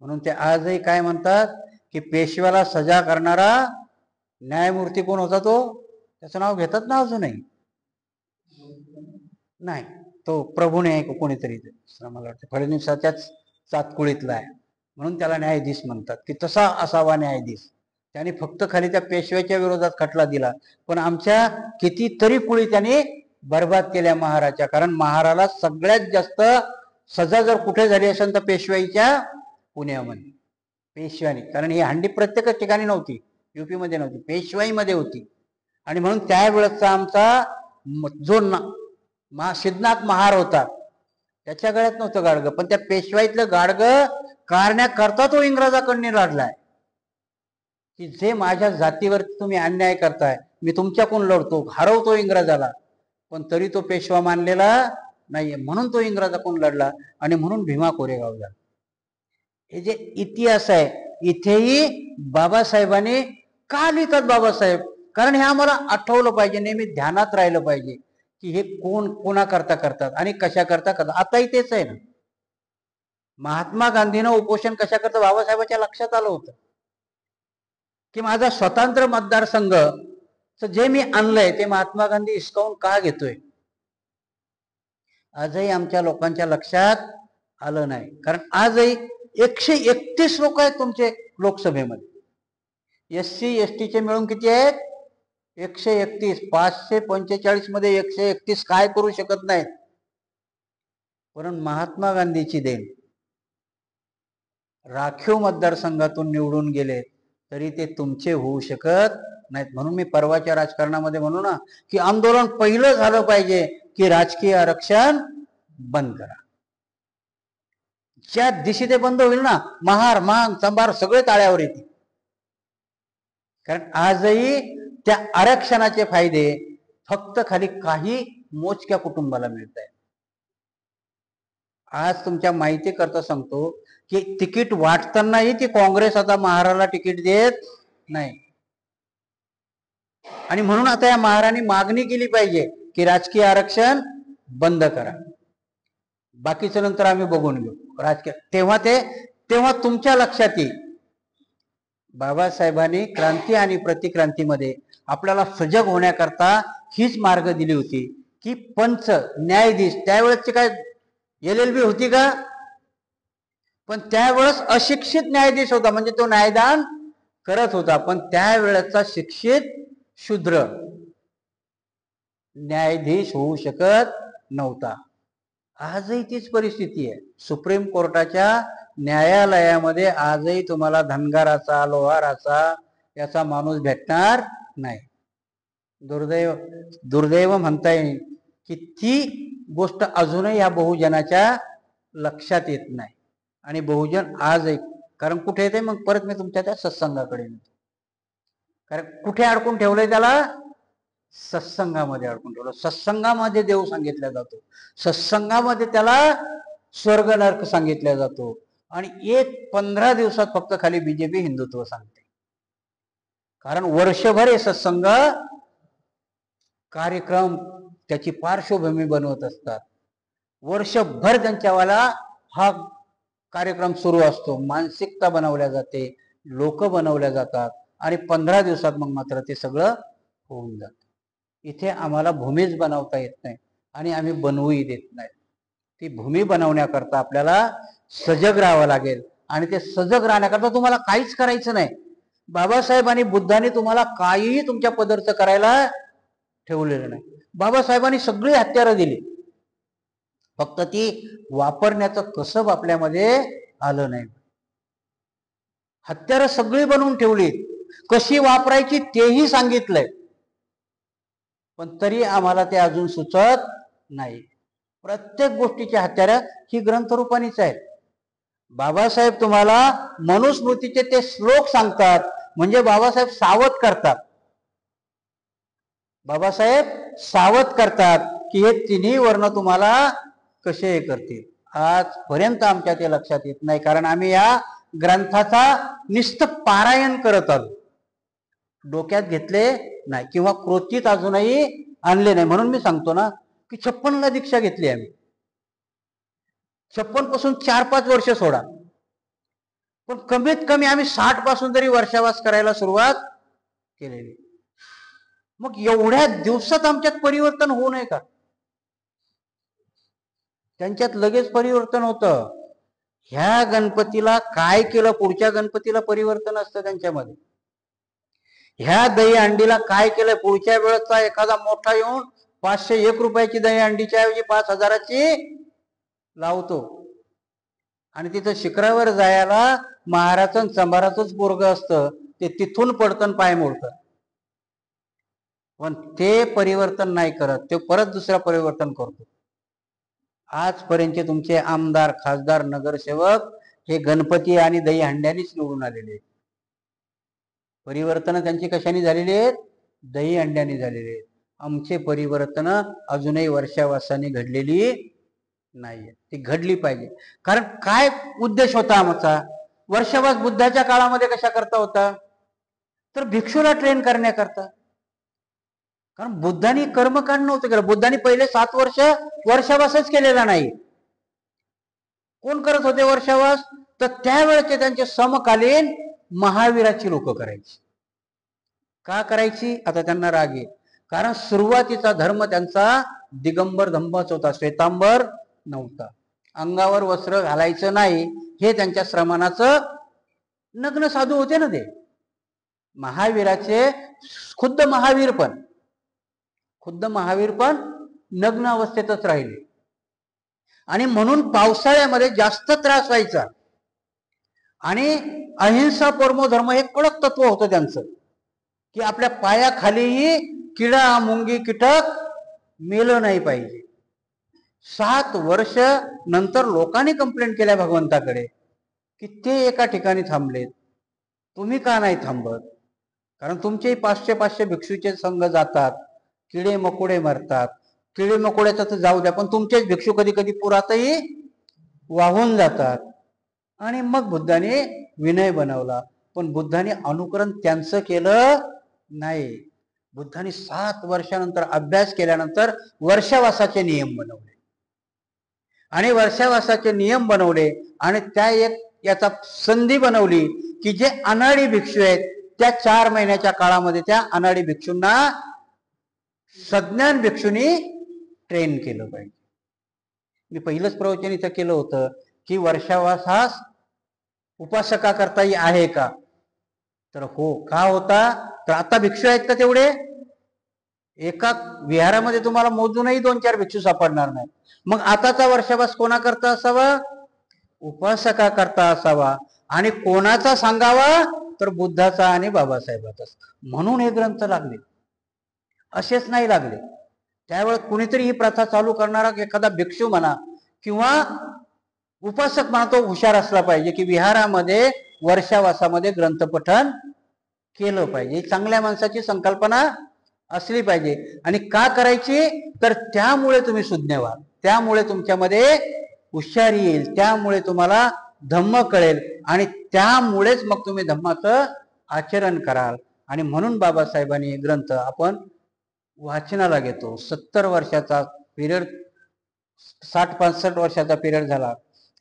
म्हणून ते आजही काय म्हणतात की पेशव्याला सजा करणारा न्यायमूर्ती कोण होता? तो त्याचं नाव घेतात ना अजूनही? नाही, तो प्रभूने आहे कोणीतरी, मला वाटतं फडणवीसाच्याच सातकुळीतला आहे. म्हणून त्याला न्यायाधीश म्हणतात, की तसा असावा न्यायाधीश. त्याने फक्त खाली त्या पेशव्याच्या विरोधात खटला दिला, पण आमच्या कितीतरी कुळी त्याने बर्बाद केल्या महाराच्या. कारण महाराला सगळ्यात जास्त सजा जर कुठे झाली असेल तर पेशवाईच्या पुण्यामध्ये, पेशव्याने. कारण ही हंडी प्रत्येकच ठिकाणी नव्हती, युपी मध्ये नव्हती, पेशवाईमध्ये होती. आणि म्हणून त्यावेळेचा आमचा जो सिद्धनाथ महार होता त्याच्या गळ्यात नव्हतं गाडगं, पण त्या पेशवाईतलं गाडगं काढण्याकरता तो इंग्रजाकडून लढलाय, की जे माझ्या जातीवरती तुम्ही अन्याय करताय, मी तुमच्याकडून लढतो, हरवतो इंग्रजाला, पण तरी तो पेशवा मानलेला नाहीये. म्हणून तो इंग्रजाकडून लढला आणि म्हणून भीमा कोरेगाव झाला. हे जे इतिहास आहे, इथेही बाबासाहेबांनी का लिहितात बाबासाहेब, कारण हे आम्हाला आठवलं पाहिजे, नेहमी ध्यानात राहिलं पाहिजे की हे कोण कोणाकरता करतात आणि कशा करता करतात. आताही तेच आहे ना. महात्मा गांधीनं उपोषण कशा करता बाबासाहेबांच्या लक्षात आलं होतं की माझा स्वतंत्र मतदारसंघ जे मी आणलंय ते महात्मा गांधी हिसकावून का घेतोय. आजही आमच्या लोकांच्या लक्षात आलं नाही. कारण आजही 131 लोक आहेत तुमचे लोकसभेमध्ये. SC ST चे मिळून किती आहेत? 131. 545 मध्ये 131 काय करू शकत नाहीत. परंतु महात्मा गांधीची देण, राखीव मतदारसंघातून निवडून गेले तरी ते तुमचे होऊ शकत नाहीत. म्हणून मी परवाच्या राजकारणामध्ये म्हणू ना की आंदोलन पहिलं झालं पाहिजे की राजकीय आरक्षण बंद करा. ज्या दिवशी ते बंद होईल ना, महार मांग चंबार सगळे ताळ्यावर येतील. कारण आजही त्या आरक्षणाचे फायदे फक्त खाली काही मोजक्या कुटुंबाला मिळत आहेत. आज तुमच्या माहिती करता सांगतो की तिकीट वाटतानाही ती काँग्रेस आता महाराला तिकीट देत नाही. आणि म्हणून आता या महाराणी मागणी केली पाहिजे की राजकीय आरक्षण बंद करा. बाकीचं नंतर आम्ही बघून घेऊ राजकीय. तेव्हा तुमच्या लक्षात येईल बाबासाहेबांनी क्रांती आणि प्रतिक्रांतीमध्ये आपल्याला सजग होण्याकरता हीच मार्ग दिली होती की पंच न्यायाधीश, त्यावेळेसची काय LLB होती का? पण त्यावेळेस अशिक्षित न्यायाधीश होता, म्हणजे तो न्यायदान करत होता, पण त्यावेळेचा शिक्षित शूद्र न्यायाधीश होऊ शकत नव्हता. आजही तीच परिस्थिती आहे. सुप्रीम कोर्टाच्या न्यायालयामध्ये आजही तुम्हाला धनगराचा, लोहाराचा याचा माणूस भेटणार नाही. दुर्दैव म्हणता येईल की ती गोष्ट अजूनही या बहुजनाच्या लक्षात येत नाही. आणि बहुजन आजही, कारण कुठे येते मग परत मी तुमच्या त्या सत्संगाकडे येतो. कारण कुठे अडकून ठेवलंय त्याला? सत्संगामध्ये अडकून ठेवलं. सत्संगामध्ये देव सांगितला जातो, सत्संगामध्ये त्याला स्वर्ग नरक सांगितला जातो. आणि 15 दिवसात फक्त खाली BJP हिंदुत्व सांगते. कारण वर्षभर हे सत्संग कार्यक्रम त्याची पार्श्वभूमी बनवत असतात. वर्षभर त्यांच्यावाला हा कार्यक्रम सुरू असतो, मानसिकता बनवल्या जाते, लोक बनवल्या जातात आणि 15 दिवसात मग मात्र ते सगळं होऊन जातं. इथे आम्हाला भूमीच बनवता येत नाही आणि आम्ही बनवूही देत नाही. ती भूमी बनवण्याकरता आपल्याला सजग राहावं लागेल. आणि ते सजग राहण्याकरता तुम्हाला काहीच करायचं नाही. बाबासाहेबांनी बुद्धांनी तुम्हाला काहीही तुमच्या पदरचं करायला ठेवलेलं नाही. बाबासाहेबांनी सगळी हत्यारं दिली, फक्त ती वापरण्याचं कसब आपल्यामध्ये आलं नाही. हत्यारं सगळी बनवून ठेवली, कशी वापरायची तेही सांगितलंय, पण तरी आम्हाला ते अजून सुचत नाही. प्रत्येक गोष्टीची हत्यारं ही ग्रंथरूपानीच आहेत. बाबासाहेब तुम्हाला मनुस्मृतीचे ते श्लोक सांगतात, म्हणजे बाबासाहेब सावध करतात. बाबासाहेब सावध करतात की हे तिन्ही वर्ण तुम्हाला कसे हे करतील. आजपर्यंत आमच्या ते लक्षात येत नाही, कारण आम्ही या ग्रंथाचा नुसतं पारायण करत आलो, डोक्यात घेतले नाही किंवा कृतीत अजूनही आणले नाही. म्हणून मी सांगतो ना की 56ला दीक्षा घेतली आम्ही. 56 पासून 4-5 वर्ष सोडा, पण कमीत कमी आम्ही 60 पासून तरी वर्षावास करायला सुरुवात केलेली. मग एवढ्या दिवसात आमच्यात परिवर्तन होऊ नये का? त्यांच्यात लगेच परिवर्तन होतं. ह्या गणपतीला काय केलं, पुढच्या गणपतीला परिवर्तन असतं त्यांच्यामध्ये. ह्या दही अंडीला काय केलं, पुढच्या वेळेचा एखादा मोठा येऊन 501 रुपयाची दही अंडीच्या ऐवजी 5,000ची लावतो. आणि तिथं शिखरावर जायला महाराजन चंभाराचंच पोरग असतं, ते तिथून पडतं पाय मोडतं. पण ते परिवर्तन नाही करत, ते परत दुसरा परिवर्तन करतो. आजपर्यंत तुमचे आमदार, खासदार, नगरसेवक हे गणपती आणि दही हंड्यानीच निवडून आलेले आहेत. परिवर्तन त्यांची कशाने झालेली आहेत? दही अंड्याने झालेले आहेत. आमचे परिवर्तन अजूनही वर्षावासाने घडलेली नाहीये. ती घडली पाहिजे. कारण काय उद्देश होता आमचा? वर्षावास बुद्धाच्या काळामध्ये कशा करता होता? तर भिक्षूला ट्रेन करण्याकरता. कारण बुद्धांनी कर्मकांड नव्हतं केलं. बुद्धांनी पहिले 7 वर्ष वर्षावासच केलेला नाही. कोण करत होते वर्षावास? तर त्यावेळेचे त्यांचे समकालीन महावीराची लोक करायची. का करायची? आता त्यांना राग आहे. कारण सुरुवातीचा धर्म त्यांचा दिगंबर धम्मच होता, श्वेतांबर नव्हता. अंगावर वस्त्र घालायचं नाही हे त्यांच्या श्रमणाचं. नग्न साधू होते ना ते महावीराचे. खुद्द महावीर पण नग्न अवस्थेतच राहिले. आणि म्हणून पावसाळ्यामध्ये जास्त त्रास व्हायचा. आणि अहिंसा परमो धर्म हे कडक तत्व होतं त्यांचं, की आपल्या पायाखालीही किडा मुंगी कीटक मेलं नाही पाहिजे. 7 वर्ष नंतर लोकांनी कंप्लेंट केल्या भगवंताकडे की ते एका ठिकाणी थांबलेत, तुम्ही का नाही थांबत? कारण तुमचेही 500 भिक्षूचे संघ जातात, किडे मकोडे मरतात. किडे मकोड्याचं तर जाऊ द्या, पण तुमचेच भिक्षू कधी कधी पुरातही वाहून जातात. आणि मग बुद्धाने विनय बनवला. पण बुद्धाने अनुकरण त्यांचं केलं नाही. बुद्धाने 7 वर्षानंतर अभ्यास केल्यानंतर वर्षावासाचे नियम बनवले. आणि वर्षावासाचे नियम बनवले आणि त्या याचा संधी बनवली की जे अनाडी भिक्षू आहेत त्या 4 महिन्याच्या काळामध्ये त्या अनाडी भिक्षूंना सज्ञान भिक्षूंनी ट्रेन केलं पाहिजे. मी पहिलंच प्रवचन इथं केलं होतं की वर्षावास हा उपासका करताही आहे का? तर हो. का होता? तर आता भिक्षू आहेत का तेवढे? एका विहारामध्ये तुम्हाला मोजूनही 2-4 भिक्षू सापडणार नाही. मग आताचा वर्षावास कोणा करता असावा? उपासका करता असावा. आणि कोणाचा सांगावा? तर बुद्धाचा आणि बाबासाहेबाचा. म्हणून हे ग्रंथ लागले, असेच नाही लागले. त्यावेळेस कुणीतरी ही प्रथा चालू करणारा एखादा भिक्षू म्हणा किंवा उपासक म्हणा, तो हुशार असला पाहिजे की विहारामध्ये वर्षावासामध्ये ग्रंथपठन केलं पाहिजे. चांगल्या माणसाची संकल्पना असली पाहिजे. आणि का करायची? तर त्यामुळे तुम्ही सुज्ञ व्हाल, त्यामुळे तुमच्यामध्ये हुशारी येईल, त्यामुळे तुम्हाला धम्म कळेल आणि त्यामुळेच मग तुम्ही धम्माचं आचरण कराल. आणि म्हणून बाबासाहेबांनी हे ग्रंथ आपण वाचनाला घेतो. 70 वर्षाचा पिरियड, 60-65 वर्षाचा पिरियड झाला,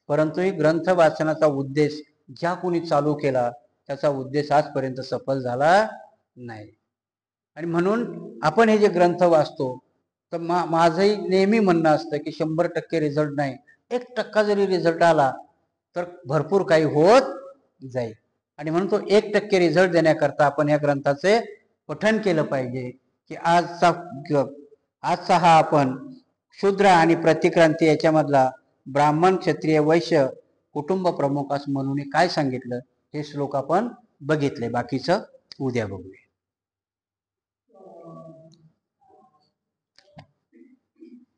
परंतु ही ग्रंथ वाचनाचा उद्देश ज्या कोणी चालू केला त्याचा उद्देश आजपर्यंत सफल झाला नाही. आणि म्हणून आपण हे जे ग्रंथ वाचतो तर माझंही नेहमी म्हणणं असतं की 100% रिझल्ट नाही, 1% जरी रिझल्ट आला तर भरपूर काही होत जाईल. आणि म्हणून तो 1% रिझल्ट देण्याकरता आपण या ग्रंथाचे पठण केलं पाहिजे. की आजचा हा आपण शूद्र आणि प्रतिक्रांती याच्यामधला ब्राह्मण, क्षत्रिय, वैश्य, कुटुंब प्रमुख असं म्हणून काय सांगितलं हे श्लोक आपण बघितले. बाकीचं उद्या बघूया.